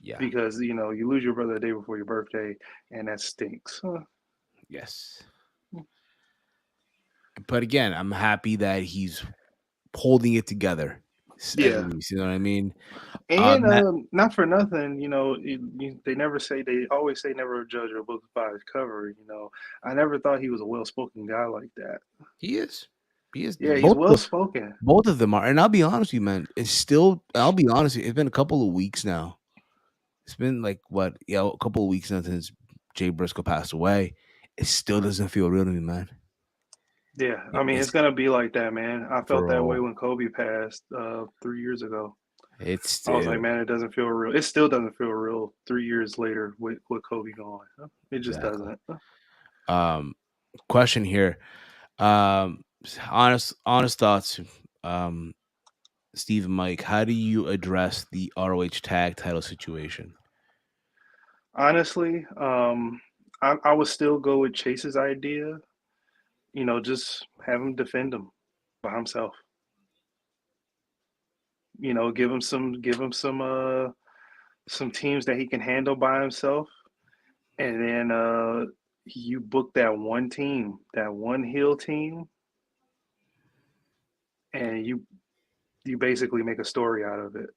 Yeah. Because, you lose your brother the day before your birthday, and that stinks. Yes. But again, I'm happy that he's holding it together. Yeah. You know what I mean? And not for nothing, they always say never judge a book by its cover. I never thought he was a well-spoken guy like that. He is. Yeah, he's well-spoken. Both of them are. And I'll be honest with you, man. It's been a couple of weeks now. It's been like a couple of weeks now since Jay Briscoe passed away. It still doesn't feel real to me, man. Yeah, I mean, it's gonna be like that, man. I felt that way when Kobe passed 3 years ago. I was like, man, it doesn't feel real. It still doesn't feel real 3 years later with Kobe gone. It just doesn't. Question here. honest thoughts. Um, Steve and Mike, how do you address the ROH tag title situation? Honestly, I would still go with Chase's idea. Just have him defend him by himself. Give him some teams that he can handle by himself, and then you book that one team, that one heel team, and you basically make a story out of it.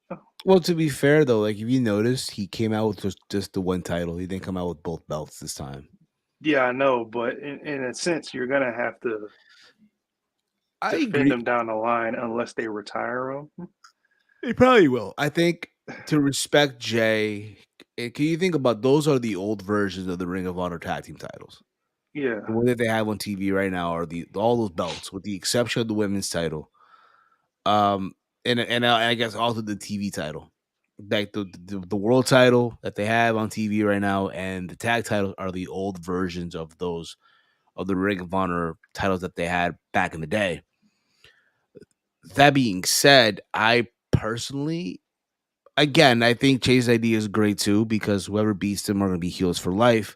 Well, to be fair though, like if you noticed, he came out with just the one title. He didn't come out with both belts this time. Yeah, I know, but in a sense, you're gonna have to I defend agree. them down the line unless they retire them. He probably will. I think to respect Jay, can you think about those are the old versions of the Ring of Honor tag team titles? Yeah, The one that they have on TV right now are the all those belts, with the exception of the women's title. Um, and I guess also the TV title, like the world title that they have on TV right now, and the tag titles are the old versions of those of the Ring of Honor titles that they had back in the day. That being said, I personally, again, I think Chase's idea is great too because whoever beats them are going to be heels for life.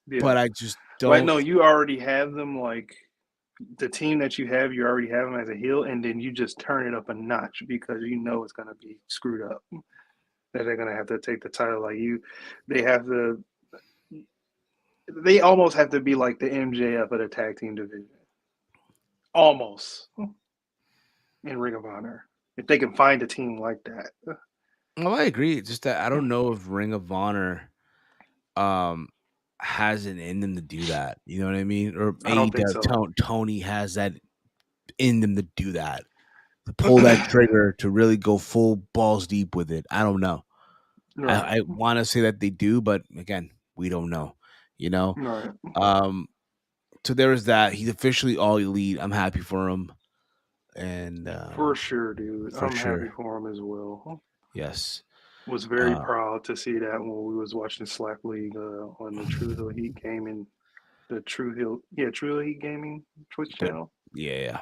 yeah. But I just Like, don't. no, you already have them. Like the team that you already have them as a heel, and then you just turn it up a notch because it's gonna be screwed up. That they're gonna have to take the title. Like they have to. They almost have to be like the MJF of the tag team division. Almost in Ring of Honor, if they can find a team like that. Well, I agree. It's just that I don't know if Ring of Honor um has it in them to do that. You know what I mean? Or I don't think AEW so. Tony has that in them to do that. To pull that trigger to really go full balls deep with it. I don't know. Right, I want to say that they do, but again, we don't know. You know? right. Um so there is that. He's officially all elite. I'm happy for him. And For sure, dude. for I'm happy sure. for him as well. Yes. Was very Uh proud to see that when we was watching Slap League on the True Hill Heat Gaming, True Hill Heat Gaming Twitch but channel. yeah.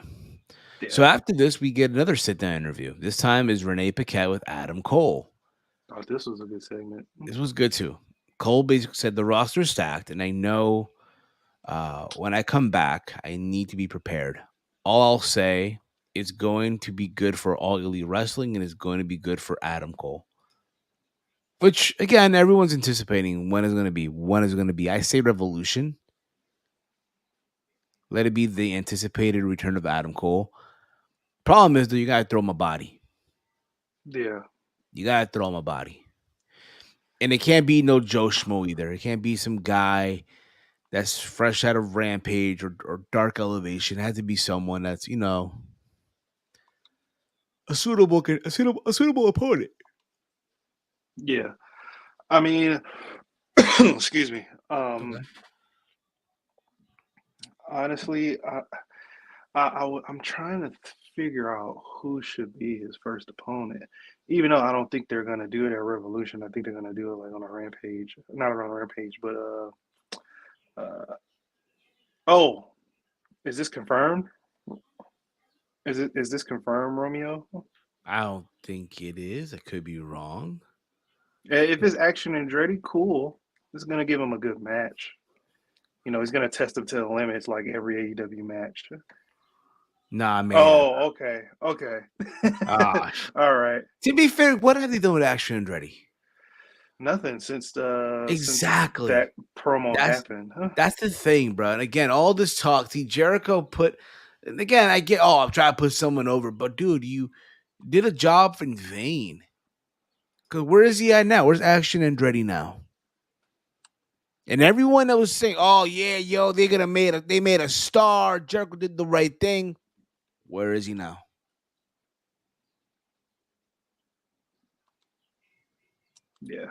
So Yeah. after this, we get another sit down interview. This time is Renee Paquette with Adam Cole. Oh, this was a good segment. This was good too. Cole basically said the roster is stacked, and I know when I come back, I need to be prepared. All I'll say is going to be good for All Elite Wrestling and is going to be good for Adam Cole. Which again, everyone's anticipating when is going to be. When is it going to be? I say Revolution. Let it be the anticipated return of Adam Cole. Problem is, though, you gotta throw my body. Yeah. You gotta throw my body. And it can't be no Joe Schmo either. It can't be some guy that's fresh out of Rampage or Dark Elevation. It has to be someone that's, a suitable opponent. Yeah. I mean, excuse me. Okay. Honestly, I'm trying to figure out who should be his first opponent. Even though I don't think they're gonna do it at Revolution, I think they're gonna do it like on a Rampage, not on a Rampage, but uh. Oh, is this confirmed? Is this confirmed, Romeo? I don't think it is. I could be wrong. If it's Action Andretti, cool. It's gonna give him a good match. He's gonna test him to the limits like every AEW match. Nah, man. Oh, okay, okay. Ah, All right. to be fair, what have they done with Action Andretti? Nothing since Exactly. that promo That's happened. Huh? that's the thing, bro. And again, all this talk, see, Jericho put, and again, I get, I'm trying to put someone over, but dude, you did a job in vain. Because where is he at now? Where's Action Andretti now? And everyone that was saying, "Oh yeah, yo, they made a star. Jericho did the right thing." Where is he now? Yeah,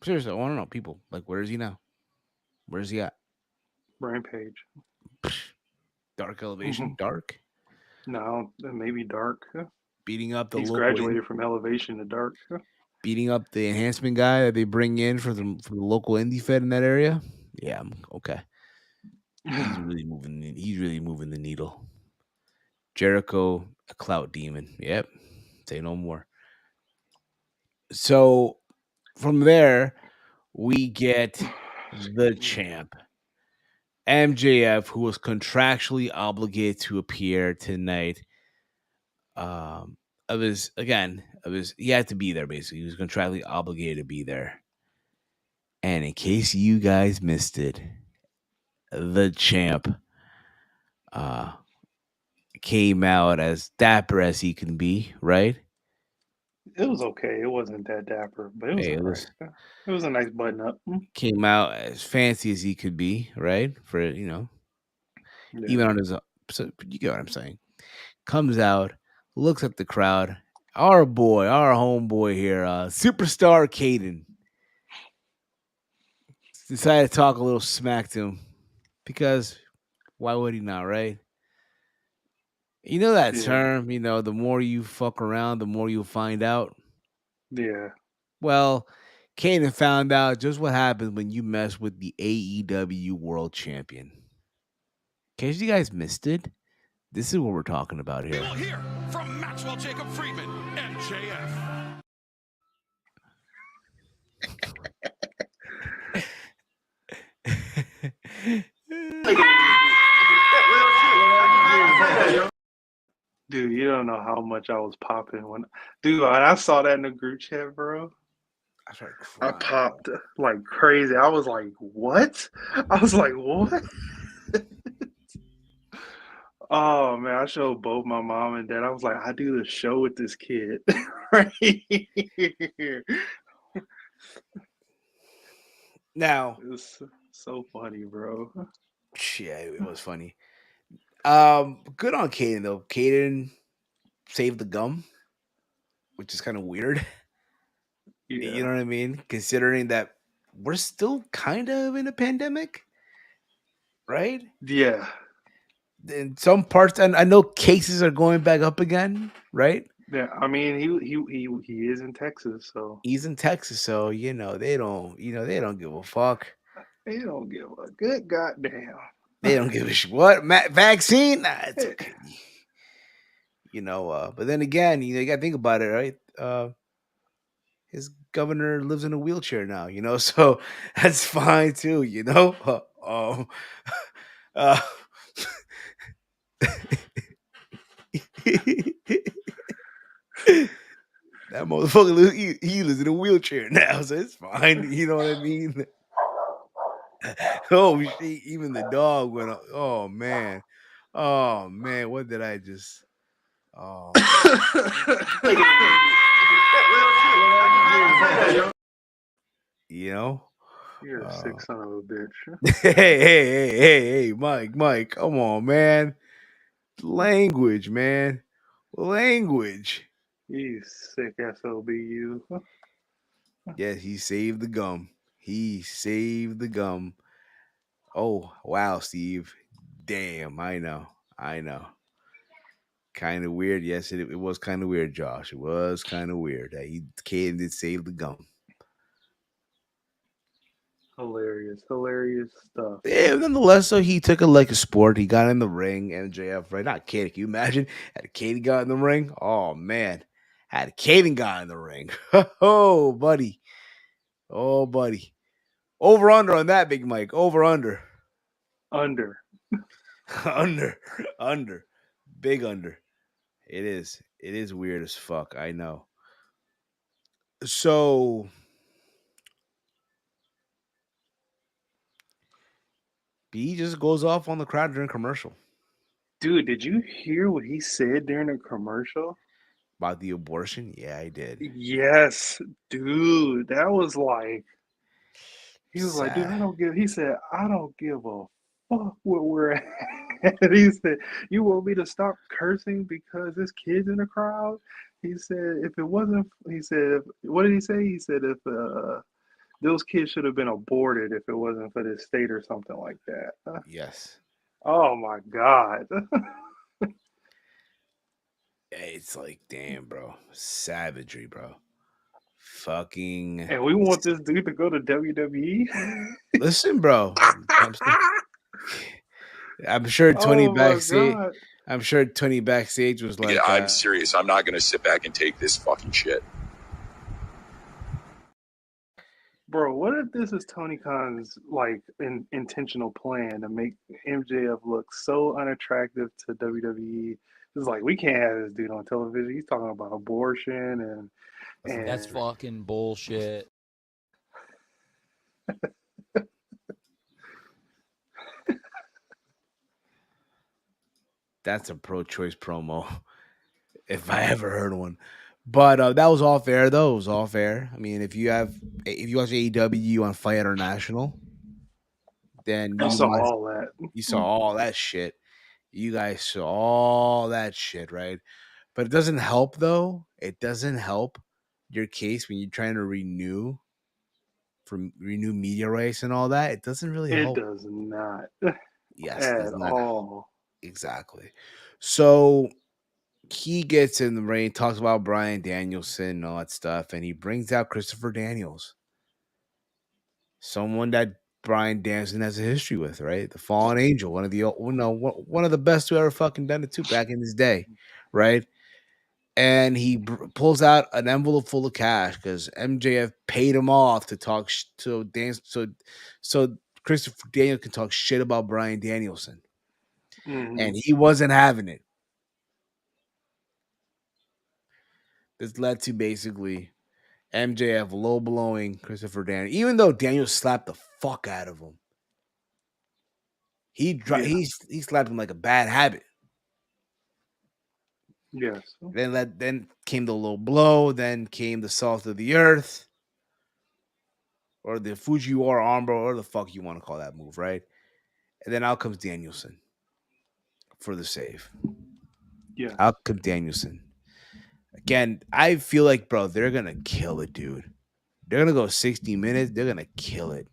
Seriously, I want to know, people. Like, where is he now? Where's he at? Rampage. Dark Elevation, Dark, No, maybe Dark. Huh? beating up the He's local, graduated from Elevation to Dark. Huh? beating up the enhancement guy that they bring in from the local indie fed in that area. Yeah, okay. He's really moving. He's really moving the needle. Jericho, a clout demon. Yep. Say no more. So from there, we get the champ, MJF, who was contractually obligated to appear tonight. Of his he had to be there basically. He was contractually obligated to be there. And in case you guys missed it, the champ came out as dapper as he can be, right? It was okay. It wasn't that dapper, but it was Hey, all right. It was a nice button up. came out as fancy as he could be, right? For even Yeah. on his, so you get what I'm saying. Comes out, looks at the crowd. Our boy, our homeboy here, superstar Caden, decided to talk a little smack to him because why would he not, right? You know that Yeah. term, the more you fuck around, the more you'll find out. Yeah. Well, Caden found out just what happens when you mess with the AEW World Champion. In case you guys missed it, this is what we're talking about We here. will hear from Maxwell Jacob Friedman, MJF. Dude, you don't know how much I was popping when I saw that in the group chat, bro. I started I crying. popped like crazy. I was like, what? I was like, what? Oh man, I showed both my mom and dad. I was like, I do the show with this kid right here. Now, It was so funny, bro. yeah, it was funny. Good on Caden though. Caden saved the gum, which is kind of weird. You know Yeah. what I mean? Considering that we're still kind of in a pandemic, right? Yeah. In some parts, and I know cases are going back up again, right? Yeah. I mean, he is in Texas, so He's in Texas, so they don't give a fuck. he don't give a good goddamn. They don't give a shit. What vaccine? Nah, it's okay. But then again, you got to think about it, right? His governor lives in a wheelchair now, so that's fine too, uh, that motherfucker, he lives in a wheelchair now, so it's fine. You know what I mean? Oh shit! Even the dog went. Oh man, what did I just? Oh, You're a sick son of a bitch. hey, Mike, come on, man. Language, man. Language. You sick SOB, you. Yes, he saved the gum. He saved the gum. Oh, wow, Steve. Damn, I know. Kind of weird. Yes, it was kind of weird, Josh. It was kind of weird that Caden did save the gum. Hilarious stuff. Yeah, nonetheless, so he took it like a sport. He got in the ring, MJF, right? Not Caden. Can you imagine? Had Caden got in the ring? Oh, man. Had Caden got in the ring. Oh, buddy. Oh, buddy. Over under on that, Big Mike. Over under. Under. Under. Big under. It is. It is weird as fuck. I know. So B just goes off on the crowd during commercial Dude, did you hear what he said during the commercial? about the abortion. Yeah, I did. Yes, dude. That was like, he was like, dude, he said, I don't give a fuck where we're at. He said, you want me to stop cursing because there's kids in the crowd? He said, if it wasn't, he said, what did he say? He said, if those kids should have been aborted if it wasn't for this state or something like that. Yes. Oh my God. It's like, damn, bro. Savagery, bro. Fucking. And we want this dude to go to WWE? Listen, bro. I'm sure Tony Oh my backstage. god, I'm sure Tony backstage was like, Yeah, I'm serious. I'm not going to sit back and take this fucking shit. bro! What if this is Tony Khan's like intentional plan to make MJF look so unattractive to WWE? It's like we can't have this dude on television. He's talking about abortion and That's fucking bullshit. that's a pro-choice promo, if I ever heard one. But that was all fair, though. It was all fair. I mean, if you watch AEW on Fight International, then I saw all that. you saw all that shit. You guys saw all that shit, right? But it doesn't help, though. It doesn't help your case when you're trying to renew media rights and all that. It doesn't really It help. does not Yes, it does at not. all. Exactly. So he gets in the ring, talks about Bryan Danielson and all that stuff, and he brings out Christopher Daniels, someone that Bryan Danielson has a history with, right? The Fallen Angel, one of the best who ever fucking done it too back in his day, right? And he pulls out an envelope full of cash because MJF paid him off to talk so Christopher Daniels can talk shit about Bryan Danielson, and he wasn't having it. This led to basically MJF low blowing Christopher Daniels, even though Daniel slapped the fuck out of him. He slapped him like a bad habit. Yes. Then came the low blow. Then came the salt of the earth, or the Fujiwara armbar, or the fuck you want to call that move, right? And then out comes Danielson for the save. Yeah. Out comes Danielson. Again, I feel like, bro, they're gonna kill it, dude. They're gonna go 60 minutes. They're gonna kill it.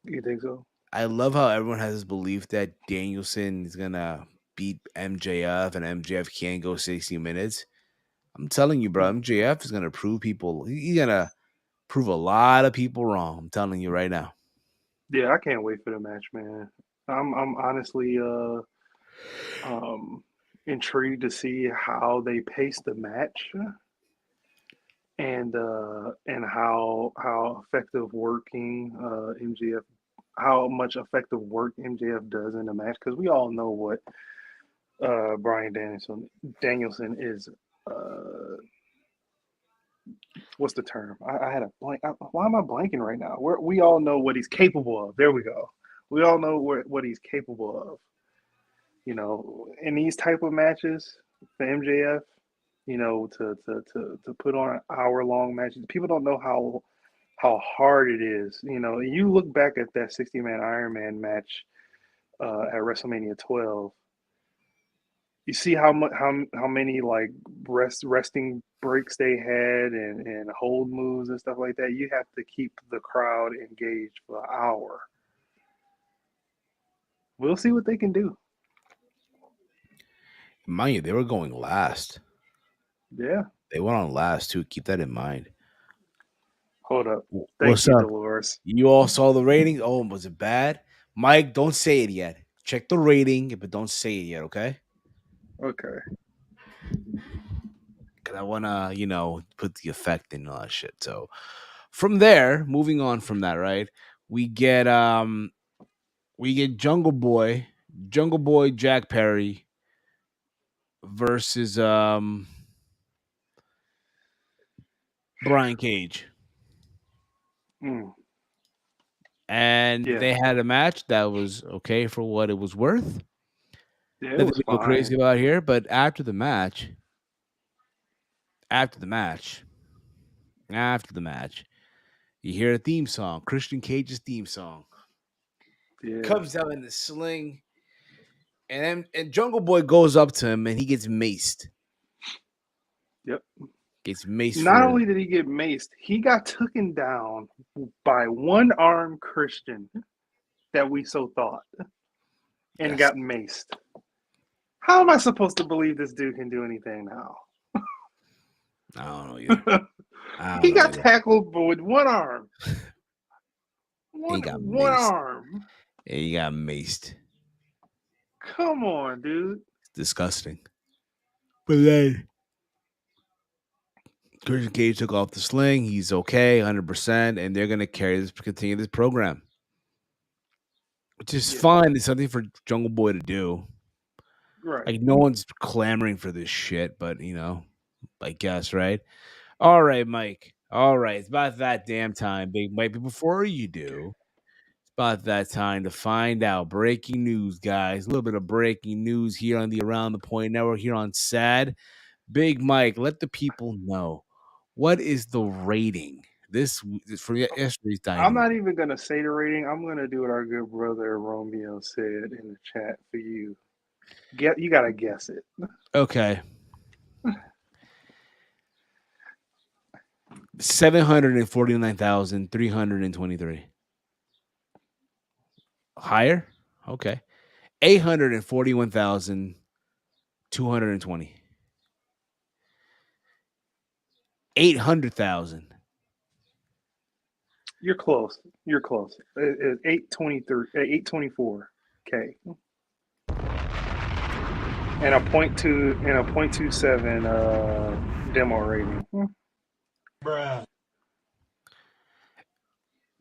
You think so? I love how everyone has this belief that Danielson is gonna beat MJF and MJF can't go 60 minutes. I'm telling you, bro, MJF is gonna prove people. He's gonna prove a lot of people wrong. I'm telling you right now. Yeah, I can't wait for the match, man. I'm honestly intrigued to see how they pace the match and how effective working MJF how much effective work MJF does in the match, because we all know what Bryan Danielson is. What's the term? I had a blank. Why am I blanking right now? We all know what he's capable of. There we go. We all know what he's capable of. You know, in these type of matches for MJF, you know, to put on an hour-long matches, people don't know how hard it is. You know, you look back at that 60-man Iron Man match at WrestleMania 12. You see how many like resting breaks they had and hold moves and stuff like that. You have to keep the crowd engaged for an hour. We'll see what they can do. Mind you, they were going last. Yeah. They went on last too. Keep that in mind. Hold up. What's Thank you, up? Dolores. You all saw the rating? Oh, was it bad? Mike, don't say it yet. Check the rating, but don't say it yet, okay? Okay. Because I want to, put the effect in all that shit. So from there, moving on from that, right? We get Jungle Boy Jack Perry versus Brian Cage. And Yeah. they had a match that was okay for what it was worth. Yeah, it Nothing was to go fine. crazy about here, but after the match, you hear a theme song, Christian Cage's theme song. Yeah. Comes out in the sling, and Jungle Boy goes up to him and he gets maced. Yep. Gets maced. Not only did he get maced, he got taken down by one-armed Christian that we so thought and got maced. How am I supposed to believe this dude can do anything now? I don't know either. He got tackled with one arm. He got one maced. arm. And he got maced. Come on, dude. It's disgusting. But then Christian Cage took off the sling. He's okay, 100%, and they're gonna continue this program, which is fine. It's something for Jungle Boy to do. Right. Like no one's clamoring for this shit, but I guess, right? All right, Mike. All right, it's about that damn time, Big Mike. But before you do, it's about that time to find out breaking news, guys. A little bit of breaking news here on the Around the Point Network here on SAD. Big Mike, let the people know, what is the rating this for yesterday's Dynamite? I'm not even gonna say the rating. I'm gonna do what our good brother Romeo said in the chat for you. You gotta guess it. Okay. 749,323. Higher? Okay. 841,220. 800,000. You're close. You're close. It's 823, 824K. And a 0.2 and a 0.27 demo rating. Bruh.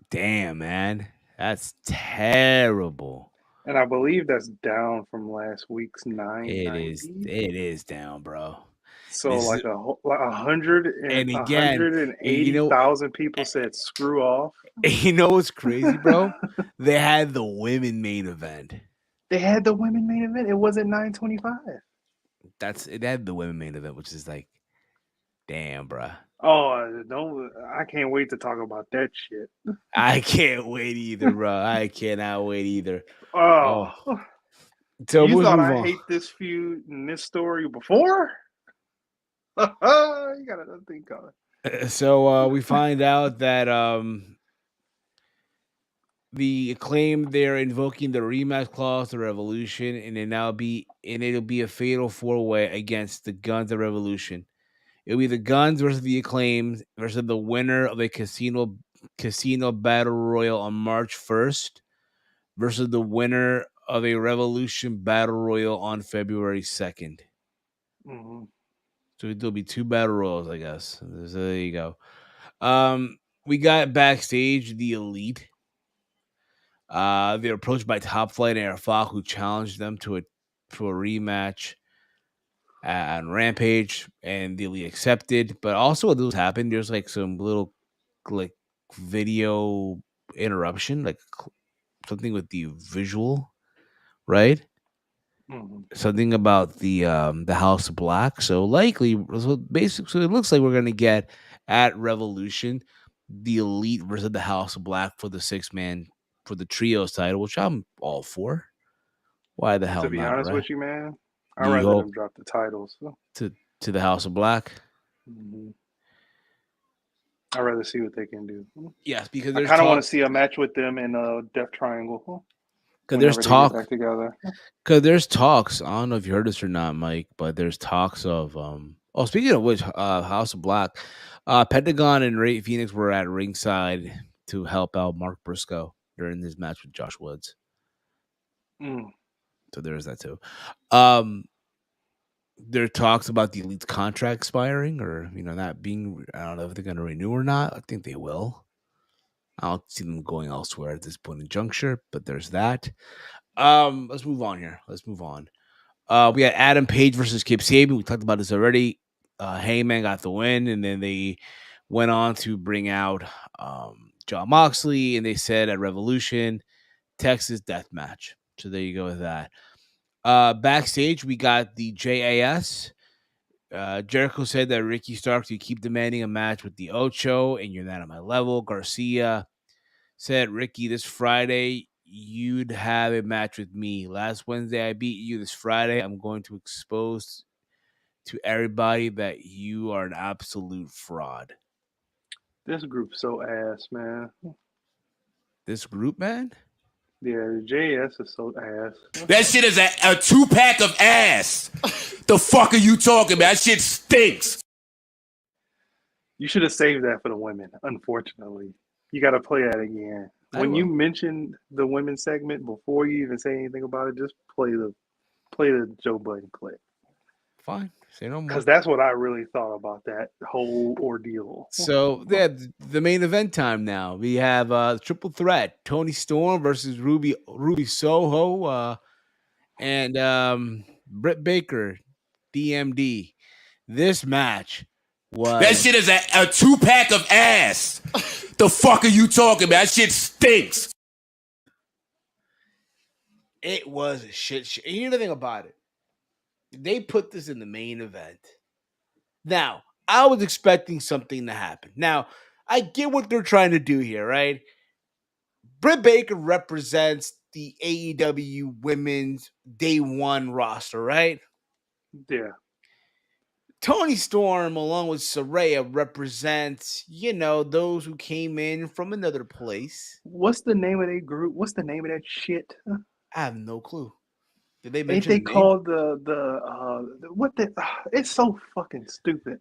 Damn, man. That's terrible. And I believe that's down from last week's 990. It is down, bro. So This like is- a 180,000 people said screw off. You know what's crazy, bro? They had the women main event. They had the women main event. It wasn't 925. It had the women main event, which is like, damn, bro. Oh, I can't wait to talk about that shit. I can't wait either, bro. I cannot wait either. Oh. So you we'll thought move I on. hate this feud and this story before? You got another thing coming. So we find out that the Acclaim, they're invoking the rematch clause, the Revolution, and it'll be a fatal 4-way against the Guns of Revolution. It'll be the Guns versus the Acclaims versus the winner of a casino battle royal on March 1st versus the winner of a Revolution battle royal on February 2nd. Mm-hmm. So there'll be 2 battle royals, I guess. So there you go. We got backstage the Elite. They're approached by Top Flight and Air Falk, who challenged them to a rematch on Rampage, and the Elite accepted. But also, what was happened, there's like some little like video interruption, like something with the visual, right? Mm-hmm. Something about the House of Black. So basically, so it looks like we're gonna get at Revolution the Elite versus the House of Black for the 6-man for the trios title, which I'm all for. Why the hell To be not? honest Right? with you, man, I'd Do you rather hope them drop the titles. to the House of Black? Mm-hmm. I'd rather see what they can do. Yes, because I there's kind of want talk. to see a match with them in Death Triangle. Because there's whenever they talk. get back together. Because there's talks. I don't know if you heard this or not, Mike, but there's talks of Oh, speaking of which, House of Black, Pentagon and Ray Phoenix were at ringside to help out Mark Briscoe during his match with Josh Woods. Mm. So there's that too. There are talks about the Elite's contract expiring, or not being. I don't know if they're going to renew or not. I think they will. I don't see them going elsewhere at this point in juncture, but there's that. Let's move on here. Let's move on. We had Adam Page versus Kip Sabian. We talked about this already. Heyman got the win, and then they went on to bring out Jon Moxley, and they said at Revolution, Texas Death Match. So there you go with that. Backstage, we got the JAS. Jericho said that Ricky Starks, you keep demanding a match with the Ocho, and you're not at my level. Garcia said, Ricky, this Friday, you'd have a match with me. Last Wednesday, I beat you. This Friday, I'm going to expose to everybody that you are an absolute fraud. This group's so ass, man. This group, man? Yeah, the JS is so ass. That shit is a 2-pack of ass. The fuck are you talking about? That shit stinks. You should have saved that for the women, unfortunately. You got to play that again. When you mention the women's segment before you even say anything about it, just play the Joe Budden clip. Fine. Say no more. Because that's what I really thought about that whole ordeal. So yeah, the main event time now. We have triple threat: Tony Storm versus Ruby Soho, and Britt Baker, DMD. This match was That shit is a 2-pack of ass. The fuck are you talking about? That shit stinks. It was a shit. And here's the thing about it. They put this in the main event. Now, I was expecting something to happen. Now, I get what they're trying to do here, right? Britt Baker represents the AEW Women's Day One roster, right? Yeah. Tony Storm, along with Saraya, represents, those who came in from another place. What's the name of that group? What's the name of that shit? I have no clue. Did they Ain't mention they the name? called what the? It's so fucking stupid.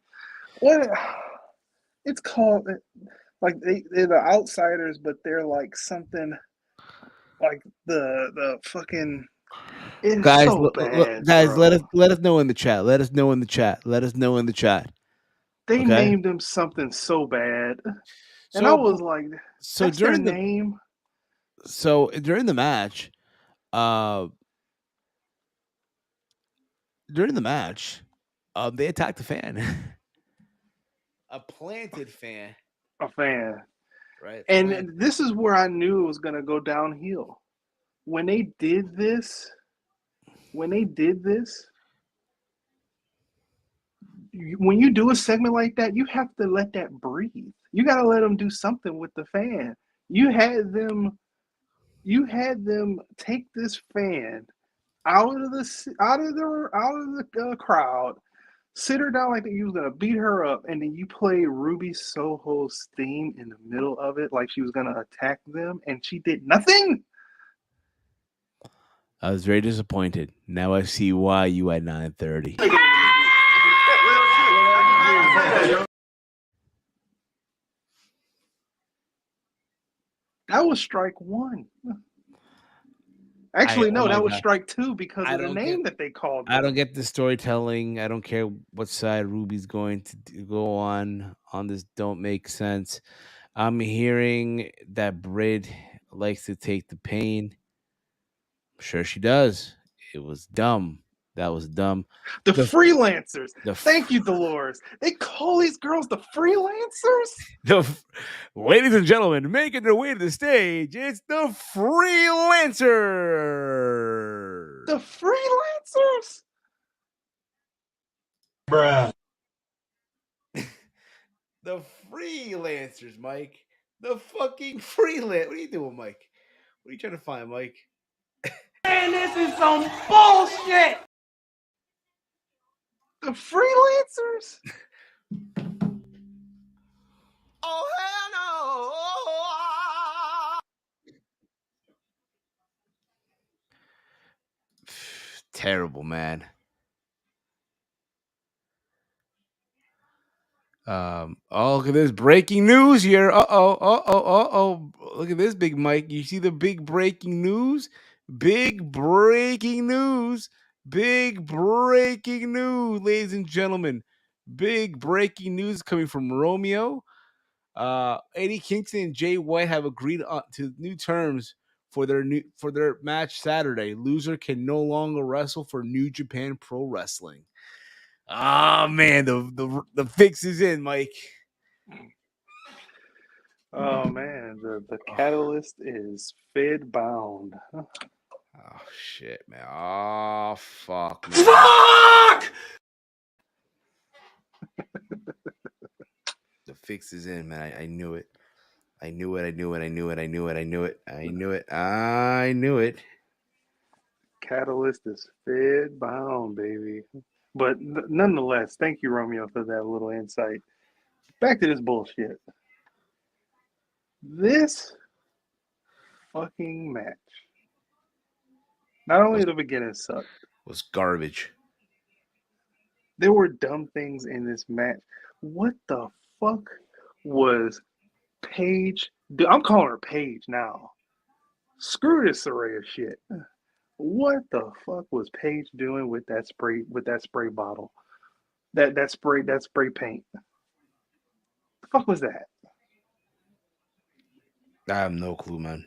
What? It's called like they're the outsiders, but they're like something like the fucking. It's Guys, so bad, guys, bro. let us know in the chat. Let us know in the chat. They Okay? named them something so bad, and I was like, so "That's during their the name." So during the match, they attacked a fan, a planted fan, A fan, right? and this is where I knew it was gonna go downhill. When they did this, when you do a segment like that, you have to let that breathe. You got to let them do something with the fan. You had them take this fan out of the crowd, sit her down like you was gonna beat her up, and then you play Ruby Soho's theme in the middle of it, like she was gonna attack them, and she did nothing. I was very disappointed. Now I see why you had 9:30. That was strike one. Actually, no, that was strike two because of the name that they called them. I don't get the storytelling. I don't care what side Ruby's going to go on this. Don't make sense. I'm hearing that Britt likes to take the pain. I'm sure she does. It was dumb. That was dumb. The freelancers. Thank you, Dolores. They call these girls the freelancers? Ladies and gentlemen, making their way to the stage, it's the freelancers. The freelancers? Bruh. The freelancers, Mike. The fucking freelance. What are you doing, Mike? What are you trying to find, Mike? Man, this is some bullshit. The freelancers? Oh, hell no. Terrible, man. Oh, look at this breaking news here. Look at this, Big Mike. You see the big breaking news? Big breaking news, ladies and gentlemen. Big breaking news coming from Romeo. Eddie Kingston and Jay White have agreed to new terms for their match Saturday. Loser can no longer wrestle for New Japan Pro Wrestling. Oh man, the fix is in, Mike. Oh man, the catalyst is fed bound. Oh shit, man. Oh fuck. Man. Fuck! The fix is in, man. I knew it. I knew it. Catalyst is fed bound, baby. But nonetheless, thank you, Romeo, for that little insight. Back to this bullshit. This fucking match. Not only the beginning sucked. Was garbage. There were dumb things in this match. What the fuck was Paige Dude, I'm calling her Paige now. Screw this Saraya shit. What the fuck was Paige doing with that spray bottle? That spray paint. The fuck was that? I have no clue, man.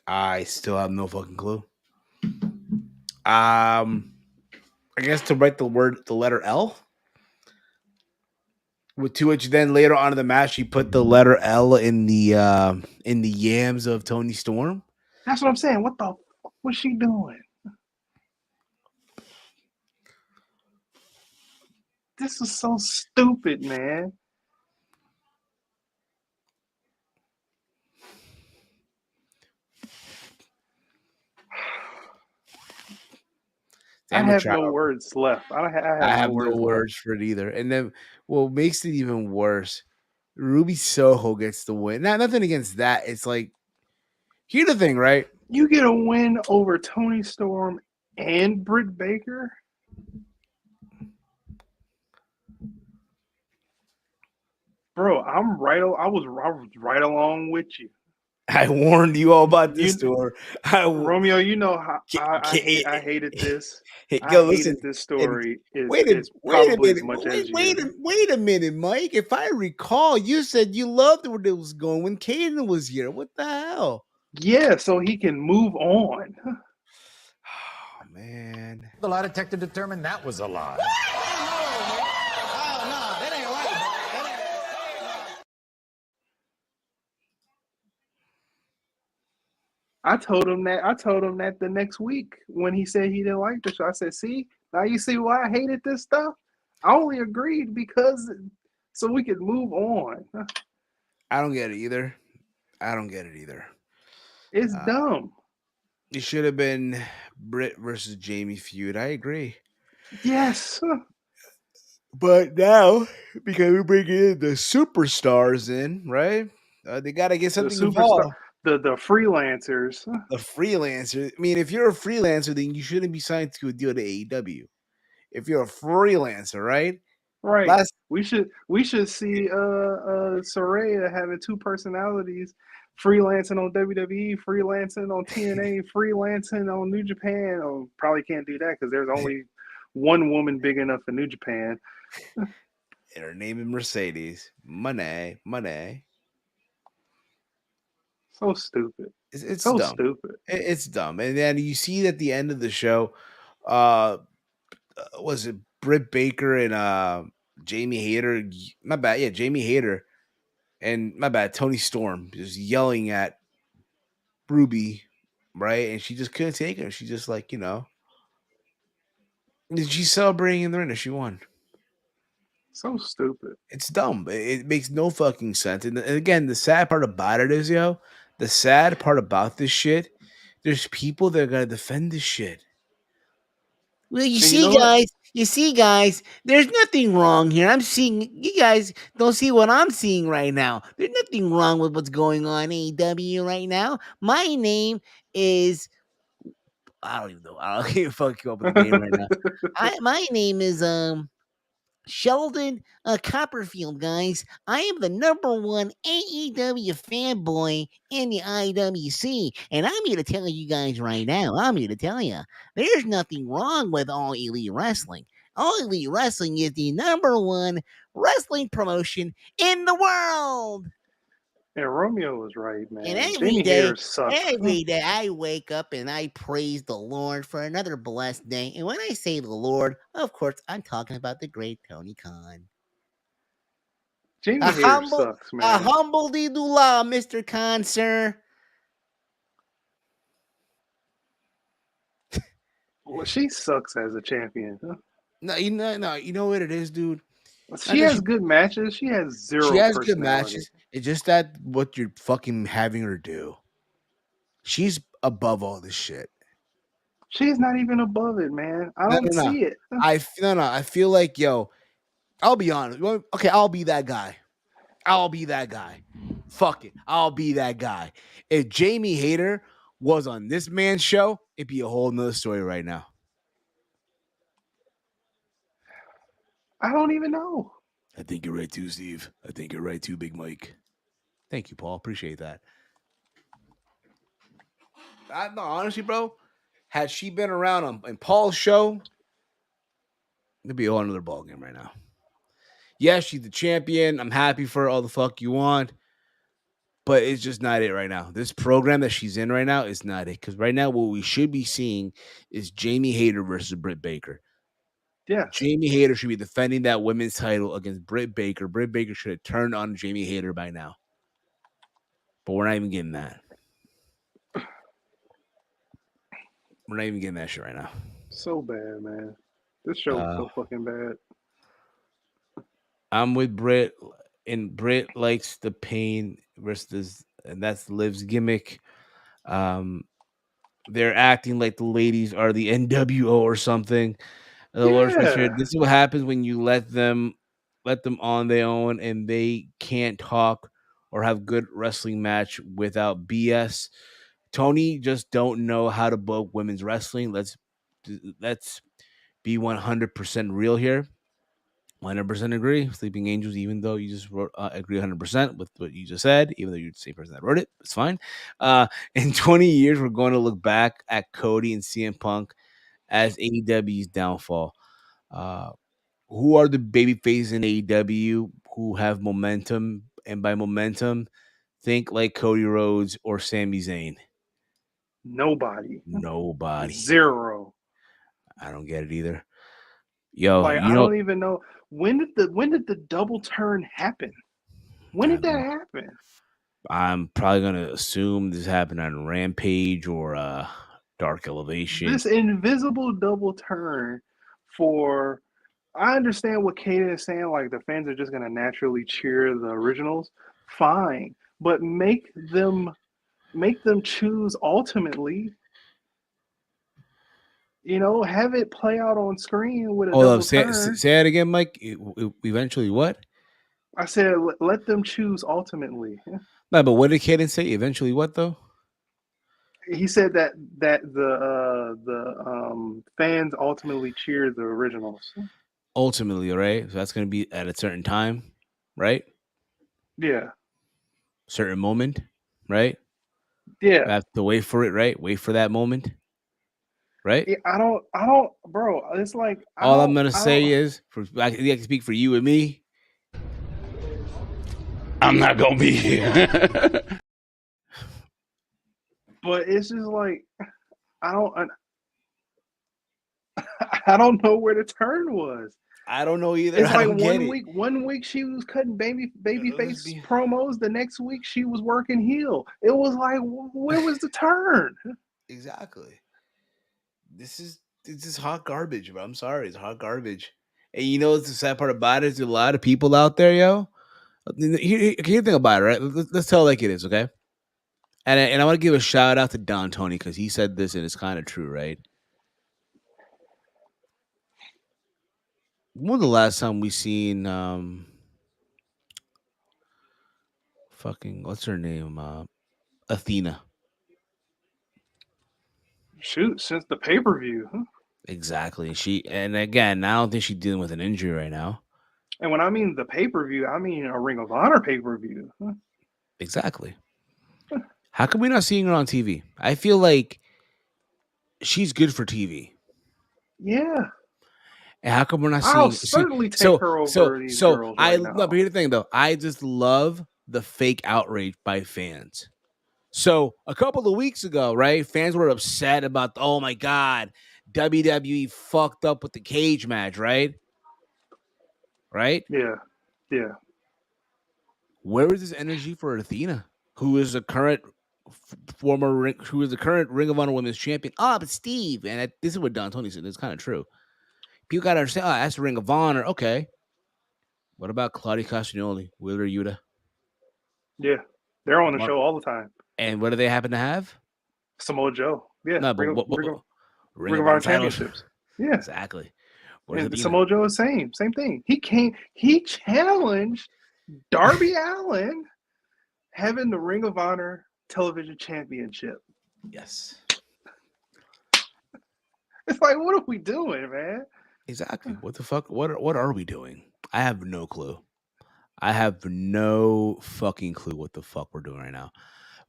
I still have no fucking clue. I guess to write the letter L. To which then later on in the match, she put the letter L in the yams of Toni Storm. That's what I'm saying. What the fuck was she doing? This is so stupid, man. I have no words left. I have no words for it either. And then what makes it even worse, Ruby Soho gets the win. Nothing against that. It's like, here's the thing, right? You get a win over Toni Storm and Britt Baker. Bro, I was right along with you. I warned you all about this story. Romeo, you know how I hated this. Listen, this story. Wait a minute, Mike. If I recall, you said you loved where it was going when Caden was here. What the hell? Yeah, so he can move on. Oh, man. The lie detector determined that was a lie. I told him that the next week when he said he didn't like the show. I said, see, now you see why I hated this stuff? I only agreed because so we could move on. I don't get it either. It's dumb. It should have been Britt versus Jamie feud. I agree. Yes. But now, because we're bringing in the superstars in, right? They got to get something involved. The freelancers. The freelancer. I mean, if you're a freelancer, then you shouldn't be signed to a deal to AEW. If you're a freelancer, right? Right. We should see Saraya having two personalities, freelancing on WWE, freelancing on TNA, freelancing on New Japan. Oh, probably can't do that because there's only one woman big enough for New Japan. And her name is Mercedes. Money. So stupid. It's so dumb. Stupid. It's dumb. And then you see at the end of the show, was it Britt Baker and Jamie Hayter? My bad. Yeah, Jamie Hayter. And my bad, Toni Storm just yelling at Ruby, right? And she just couldn't take it. She just like, she's celebrating in the ring that she won. So stupid. It's dumb. It makes no fucking sense. And again, the sad part about it is, the sad part about this shit, there's people that are gonna defend this shit. Well, you see, guys, there's nothing wrong here. You guys don't see what I'm seeing right now. There's nothing wrong with what's going on in AEW right now. My name is, I don't even know. I don't even fucking up with the name right now. My name is, Sheldon Copperfield, guys. I am the #1 AEW fanboy in the IWC, and I'm here to tell you guys right now. There's nothing wrong with All Elite Wrestling. All Elite Wrestling is the #1 wrestling promotion in the world. And Romeo was right, man. And every day I wake up and I praise the Lord for another blessed day. And when I say the Lord, of course, I'm talking about the great Tony Khan. Jamie Hayter sucks, man. A humble didula, Mr. Khan, sir. Well, she sucks as a champion. Huh? No, you know what it is, dude. She has good matches. She has zero. She has good matches. It's just that what you're fucking having her do. She's above all this shit. She's not even above it, man. I don't see it. I feel like, I'll be honest. Okay, I'll be that guy. Fuck it. I'll be that guy. If Jamie Hayter was on this man's show, it'd be a whole nother story right now. I don't even know. I think you're right too, Steve. I think you're right too, Big Mike. Thank you, Paul. Appreciate that. No, honestly, bro, had she been around on Paul's show, it'd be a whole another ballgame right now. Yes, she's the champion. I'm happy for her, all the fuck you want. But it's just not it right now. This program that she's in right now is not it. Because right now, what we should be seeing is Jamie Hayter versus Britt Baker. Yeah. Jamie Hayter should be defending that women's title against Britt Baker. Britt Baker should have turned on Jamie Hayter by now. But we're not even getting that. We're not even getting that shit right now. So bad, man. This show is so fucking bad. I'm with Britt, and Britt likes the pain versus, and that's Liv's gimmick. They're acting like the ladies are the NWO or something. This is what happens when you let them on their own and they can't talk or have good wrestling match without BS. Tony just don't know how to book women's wrestling. Let's be 100% real here. 100% agree. Sleeping Angels, even though you just wrote, agree 100% with what you just said, even though you're the same person that wrote it, it's fine. In 20 years, we're going to look back at Cody and CM Punk as AEW's downfall. Who are the baby faces in AEW who have momentum? And by momentum, think like Cody Rhodes or Sami Zayn. Nobody. Zero. I don't get it either. Yo, like, I don't even know when did the double turn happen? When did that happen? I'm probably gonna assume this happened on Rampage or Dark Elevation. This invisible double turn for, I understand what Kaden is saying, like the fans are just gonna naturally cheer the originals. Fine. But make them choose ultimately. You know, have it play out on screen with a double turn. Say it again, Mike. Eventually what? I said let them choose ultimately. No, but what did Kaden say? Eventually what though? He said that the fans ultimately cheer the originals. Ultimately, right? So that's going to be at a certain time, right? Yeah. Certain moment, right? Yeah. I have to wait for it, right? Wait for that moment, right? Yeah, I don't, bro. It's like all I'm gonna say is, I can speak for you and me. I'm not gonna be here. But it's just like I don't know where the turn was. I don't know either. It's like one week she was cutting baby face promos. The next week she was working heel. It was like, where was the turn? Exactly. This is hot garbage, bro. I'm sorry, it's hot garbage. And you know what's the sad part about it? There's a lot of people out there, yo. Here think about it, right? Let's tell it like it is, okay? And I want to give a shout out to Don Tony because he said this and it's kind of true, right? When was the last time we seen fucking what's her name? Athena. Shoot, since the pay-per-view. Huh? Exactly. And again, I don't think she's dealing with an injury right now. And when I mean the pay-per-view, I mean a Ring of Honor pay-per-view. Huh? Exactly. How come we're not seeing her on TV? I feel like she's good for TV. Yeah. And how come we're not seeing? I'll certainly take her over these girls right now. But here's the thing, though. I just love the fake outrage by fans. So a couple of weeks ago, right, fans were upset about, oh my God, WWE fucked up with the cage match, right? Right? Yeah. Yeah. Where is this energy for Athena, who is the current Ring of Honor Women's Champion? But Steve, and this is what Don Tony said. It's kind of true. People gotta understand. That's the Ring of Honor. Okay. What about Claudia Castagnoli, Wheeler Yuta? Yeah, they're on the show all the time. And what do they happen to have? Samoa Joe. Yeah. No, but Ring of Honor championships. Yeah. Exactly. And Samoa Joe is same thing. He challenged Darby Allin having the Ring of Honor television championship. Yes. It's like, what are we doing, man? Exactly. What the fuck? What are we doing? I have no clue. I have no fucking clue what the fuck we're doing right now.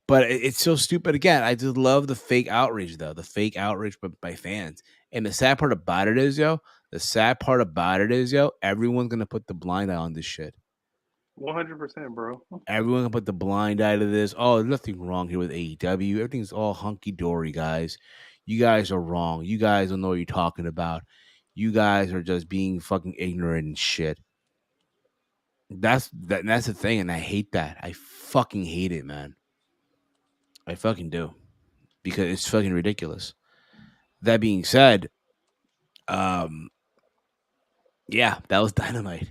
But it's so stupid. Again, I just love the fake outrage, though. The fake outrage by fans. And the sad part about it is, everyone's going to put the blind eye on this shit. 100%, bro. Everyone can put the blind eye to this. Oh, there's nothing wrong here with AEW. Everything's all hunky-dory, guys. You guys are wrong. You guys don't know what you're talking about. You guys are just being fucking ignorant and shit. That's the thing, and I hate that. I fucking hate it, man. I fucking do. Because it's fucking ridiculous. That being said, yeah, that was Dynamite.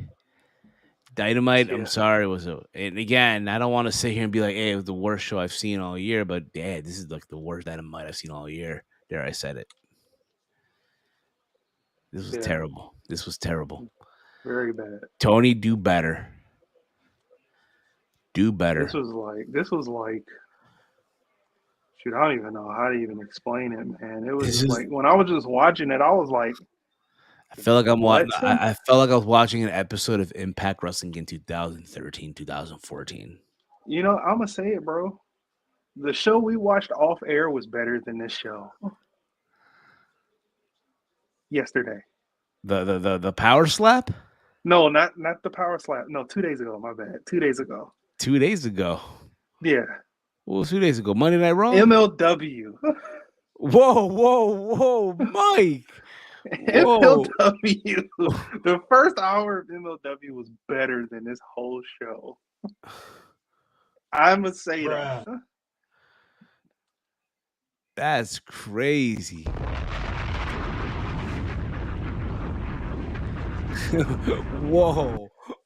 Dynamite, Yeah. I'm sorry, and again, I don't want to sit here and be like, hey, it was the worst show I've seen all year, but yeah, this is like the worst Dynamite I've seen all year. There, I said it. This was terrible. This was terrible. Very bad. Tony, do better. Do better. This was like shoot, I don't even know how to even explain it, man. It was like when I was just watching it, I was like, I feel like I'm watching. I felt like I was watching an episode of Impact Wrestling in 2013, 2014. You know, I'm gonna say it, bro. The show we watched off air was better than this show. Yesterday. The power slap? No, not the power slap. No, 2 days ago. My bad. 2 days ago. 2 days ago. Yeah. What was 2 days ago? Monday Night Raw. MLW. Whoa, Mike. MLW. The first hour of MLW was better than this whole show. I'm gonna say that. That's crazy.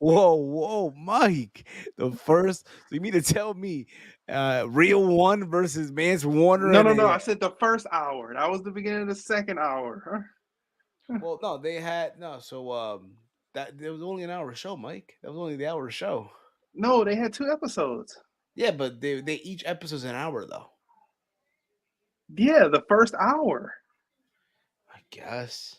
Whoa, Mike. The first, so you mean to tell me Real One versus Mance Warner? No. I said the first hour. That was the beginning of the second hour. Well, no, they had so that there was only an hour show, Mike. That was only the hour show. No, they had 2 episodes. Yeah, but they each episode's an hour though. Yeah, the first hour. I guess.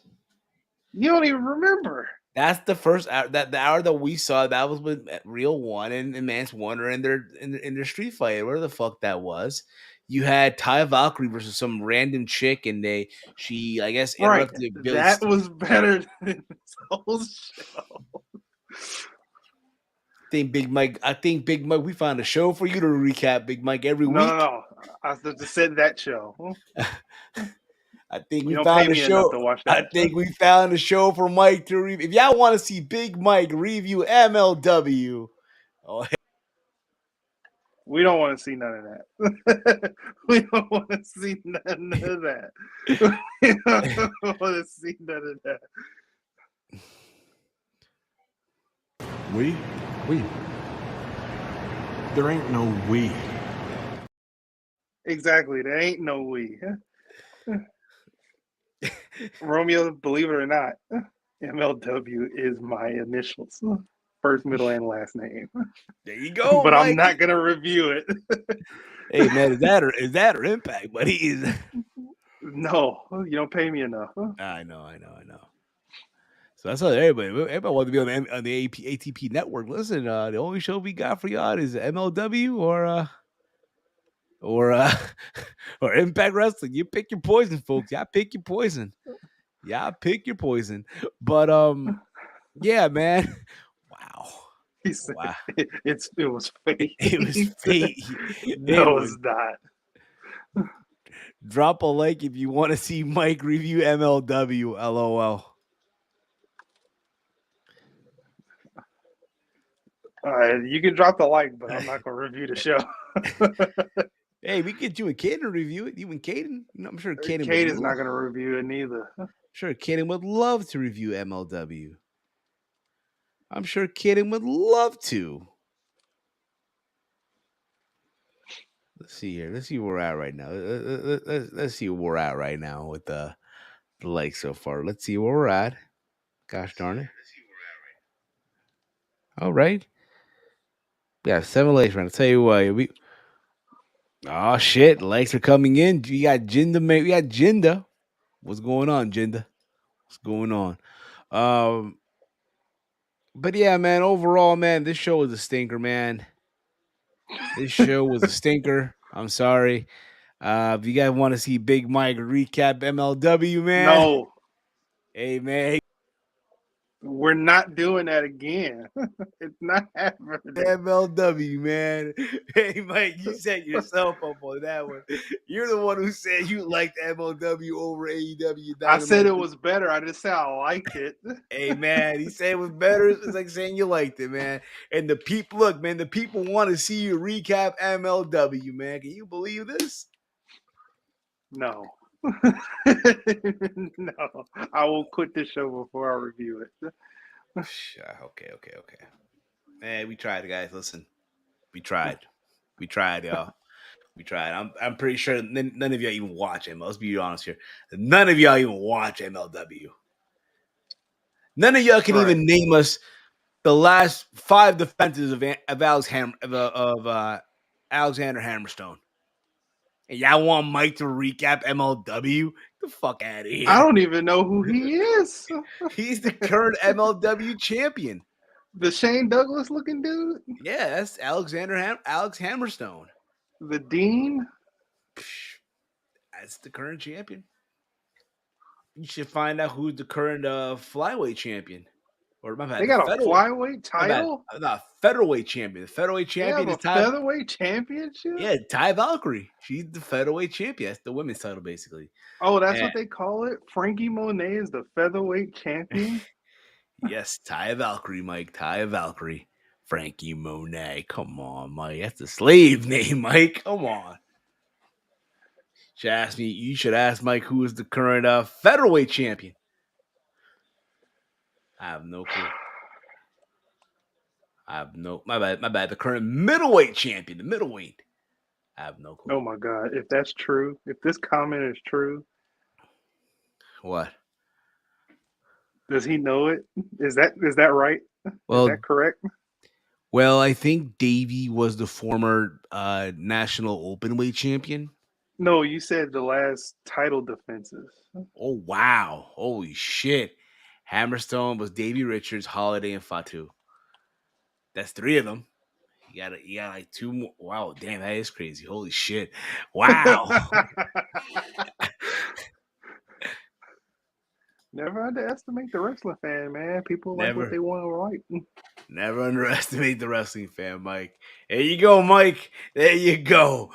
You don't even remember. That's the first hour. That the hour that we saw, that was with Real One and Mance Warner in their street fight. Where the fuck that was? You had Ty Valkyrie versus some random chick, and she I guess interrupted. Right. That was better than this whole show. I think Big Mike, we found a show for you to recap, Big Mike, every week. No. I just said that show. I think we found a show. I think we found a show for Mike to review. If y'all want to see Big Mike review MLW, we don't want to see none of that. We don't want to see none of that. We don't want to see none of that. We? There ain't no we. Exactly. There ain't no we. Romeo, believe it or not, MLW is my initials. First, middle, and last name. There you go. But Mike. I'm not gonna review it. Hey man, is that or Impact, buddy? No, you don't pay me enough. I know. So that's how everybody wants to be on the ATP network. Listen, the only show we got for y'all is MLW or Impact Wrestling. You pick your poison, folks. Y'all pick your poison. But yeah, man. Wow. He said, it was fake. It was fake. No, it's not. Drop a like if you want to see Mike review MLW. LOL. All right, you can drop the like, but I'm not gonna review the show. Hey, we get you and Caden to review it. You and Caden. I'm sure Caden. Caden's not gonna review it neither. Sure, Caden would love to review MLW. I'm sure Caden would love to. Let's see here. Let's see where we're at right now. Let's see where we're at right now with the likes so far. Let's see where we're at. Gosh darn it. All right. We got 7 likes right now. I'll tell you what, oh shit, likes are coming in. We got Jinda, man. We got Jinda. What's going on, Jinda? What's going on? But yeah, man, overall, man, this show was a stinker, man. This show was a stinker. I'm sorry. If you guys want to see Big Mike recap MLW, man. No, Hey, man. we're not doing that again. It's not happening. MLW, man. Hey, Mike, you set yourself up on that one. You're the one who said you liked MLW over AEW Dynamite. I said it was better. I just said I liked it. Hey, man, he said it was better. It's like saying you liked it, man. And the people, look, man, the people want to see you recap MLW, man. Can you believe this? No. No. I will quit the show before I review it. Okay. Man, we tried, guys. Listen, we tried, y'all. We tried. I'm pretty sure none of y'all even watch ML. Let's be honest here. None of y'all even watch MLW. None of y'all can even name us the last 5 defenses of Alexander Hammerstone. And y'all want Mike to recap MLW? Get the fuck out of here. I don't even know who he is. He's the current MLW champion. The Shane Douglas looking dude? Yeah, that's Alex Hammerstone. The Dean? That's the current champion. You should find out who's the current flyweight champion. Or my bad, they got a flyweight title? No, featherweight champion. The featherweight champion is Tye. Featherweight championship? Yeah, Tye Valkyrie. She's the featherweight champion. That's the women's title, basically. Oh, that's what they call it? Frankie Monet is the featherweight champion? Yes, Tye Valkyrie, Mike. Tye Valkyrie. Frankie Monet. Come on, Mike. That's the slave name, Mike. Come on. You should ask Mike who is the current featherweight champion. I have no clue. My bad. The current middleweight champion, the middleweight. I have no clue. Oh my God. If that's true, if this comment is true. What? Does he know it? Is that right? Well, is that correct? Well, I think Davey was the former national openweight champion. No, you said the last title defenses. Oh wow. Holy shit. Hammerstone was Davey Richards, Holiday, and Fatu. That's 3 of them. You got like 2 more. Wow, damn, that is crazy. Holy shit. Wow. Never underestimate the wrestling fan, man. People like what they want to like. Never underestimate the wrestling fan, Mike. There you go, Mike. There you go,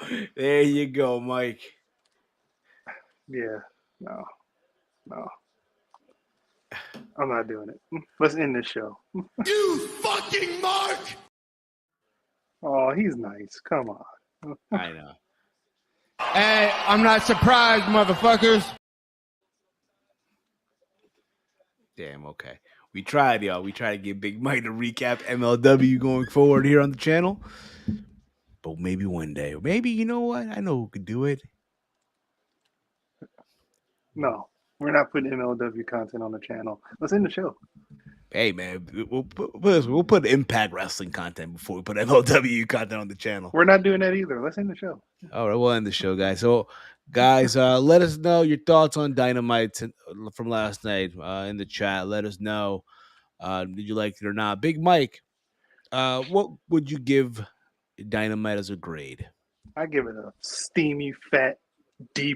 Mike. Yeah. No. I'm not doing it. Let's end this show. You fucking Mark! Oh, he's nice. Come on. I know. Hey, I'm not surprised, motherfuckers. Damn, okay. We tried, y'all. We tried to get Big Mike to recap MLW going forward here on the channel. But maybe one day. Or maybe, you know what? I know who could do it. No, we're not putting MLW content on the channel. Let's end the show. Hey, man, we'll put Impact Wrestling content before we put MLW content on the channel. We're not doing that either. Let's end the show. All right, we'll end the show, guys. So, guys, let us know your thoughts on Dynamite from last night in the chat. Let us know. Did you like it or not? Big Mike, what would you give Dynamite as a grade? I give it a steamy, fat D+.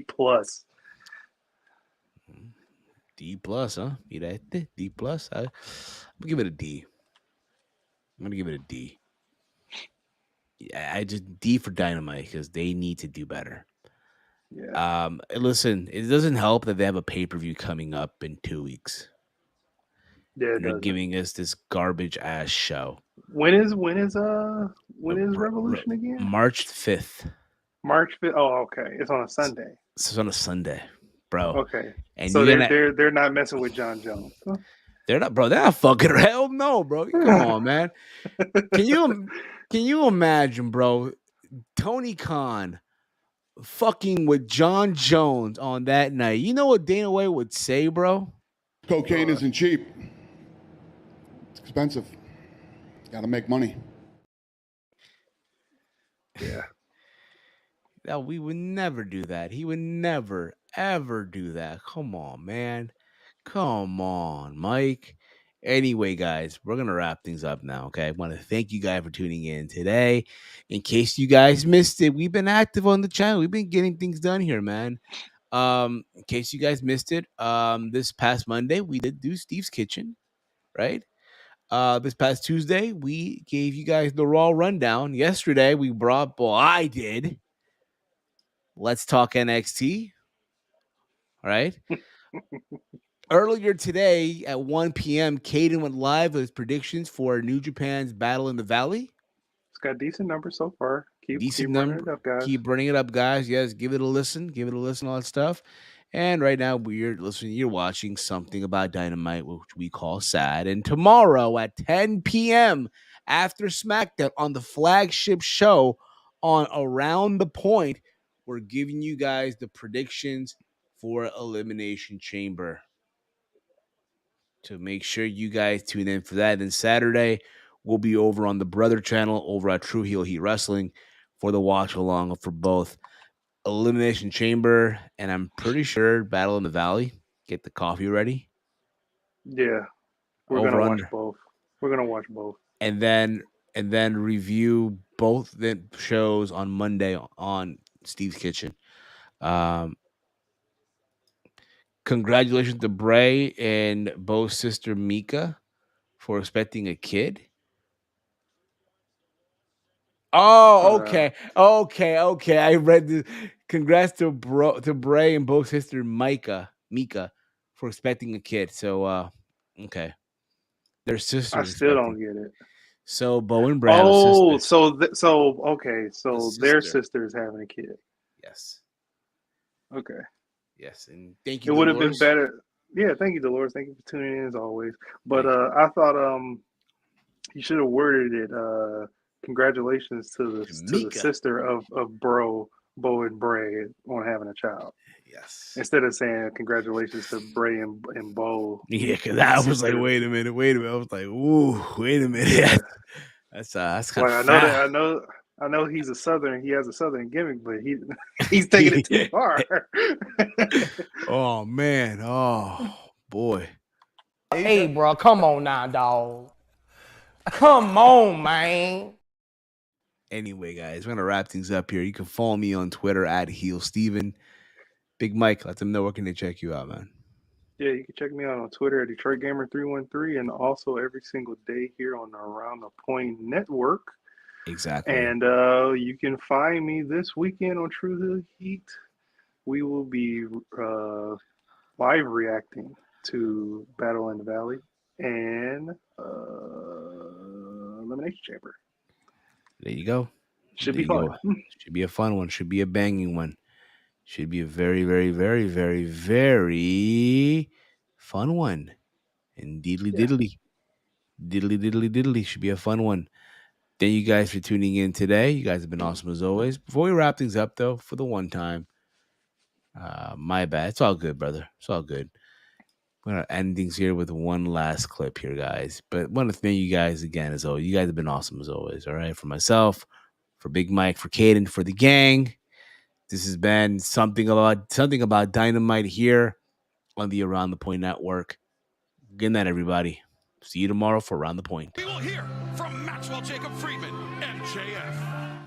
D+, huh? D+. I'm gonna give it a D. Yeah, I just D for Dynamite because they need to do better. Yeah. Listen, it doesn't help that they have a pay-per-view coming up in 2 weeks. Yeah, they're giving us this garbage ass show. When is Revolution again? March 5th. March 5th. Oh, okay. It's on a Sunday. It's on a Sunday, bro. Okay. And so they're not messing with John Jones. Huh? They're not, bro. They're not fucking. Hell no, bro. Come on, man. Can you imagine, bro? Tony Khan fucking with John Jones on that night. You know what Dana White would say, bro? Cocaine isn't cheap. It's expensive. Got to make money. Yeah. No, we would never do that. He would never, ever do that. Come on, man. Come on, Mike. Anyway, guys, we're going to wrap things up now, okay? I want to thank you guys for tuning in today. In case you guys missed it, we've been active on the channel. We've been getting things done here, man. In case you guys missed it, this past Monday, we did do Steve's Kitchen, right? This past Tuesday, we gave you guys the Raw rundown. Yesterday, we brought, I did. Let's Talk NXT, all right? Earlier today at 1 p.m., Caden went live with his predictions for New Japan's Battle in the Valley. It's got decent numbers so far. Keep Decent running number. it up, guys. Keep running it up, guys. Yes, give it a listen. Give it a listen, all that stuff. And right now, you're watching something about Dynamite, which we call S.A.D. And tomorrow at 10 p.m. after SmackDown on the flagship show on Around the Point, we're giving you guys the predictions for Elimination Chamber. So make sure you guys tune in for that. Then Saturday, we'll be over on the Brother channel over at True Heel Heat Wrestling for the watch along for both Elimination Chamber and I'm pretty sure Battle in the Valley. Get the coffee ready. Yeah, we're Over gonna under. watch both. We're gonna watch both, and then review both the shows on Monday on Steve's Kitchen. Congratulations to Bray and Bo's sister Mika for expecting a kid. Oh, okay. I read this. Congrats to Bray and Bo's sister Mika for expecting a kid. So okay. Their sisters. I still don't get it. So Bo and Bray. Oh, so okay. So their sister is having a kid. Yes. Okay. Yes, and thank you. It would have been better. Yeah, thank you, Dolores. Thank you for tuning in as always. But I thought you should have worded it. Congratulations to the sister of Bo and Bray on having a child. Yes. Instead of saying congratulations to Bray and Bo. Yeah, because I was like, wait a minute. I was like, ooh, wait a minute. Yeah. That's kind of foul. I know he's a Southern. He has a Southern gimmick, but he's taking it too far. Oh man. Oh boy. Hey, bro, come on now, dog. Come on, man. Anyway, guys, we're gonna wrap things up here. You can follow me on Twitter at HeelSteven. Big Mike, let them know where can they check you out, man. Yeah, you can check me out on Twitter at DetroitGamer313 and also every single day here on the Around the Point Network. Exactly. And you can find me this weekend on True Heel Heat. We will be live reacting to Battle in the Valley and Elimination Chamber. There you go. Should be fun. Should be a fun one. Should be a banging one. Should be a very, very, very, very, very fun one. And diddly diddly. Should be a fun one. Thank you guys for tuning in today. You guys have been awesome as always. Before we wrap things up, though, for the one time, my bad. It's all good, brother. It's all good. We're going to end things here with one last clip here, guys. But I want to thank you guys again as always. You guys have been awesome as always, all right? For myself, for Big Mike, for Caden, for the gang. This has been something about Dynamite here on the Around the Point Network. Good night, everybody. See you tomorrow for Around the Point. We will hear from Maxwell Jacob Friedman, MJF.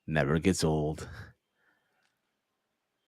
Never gets old.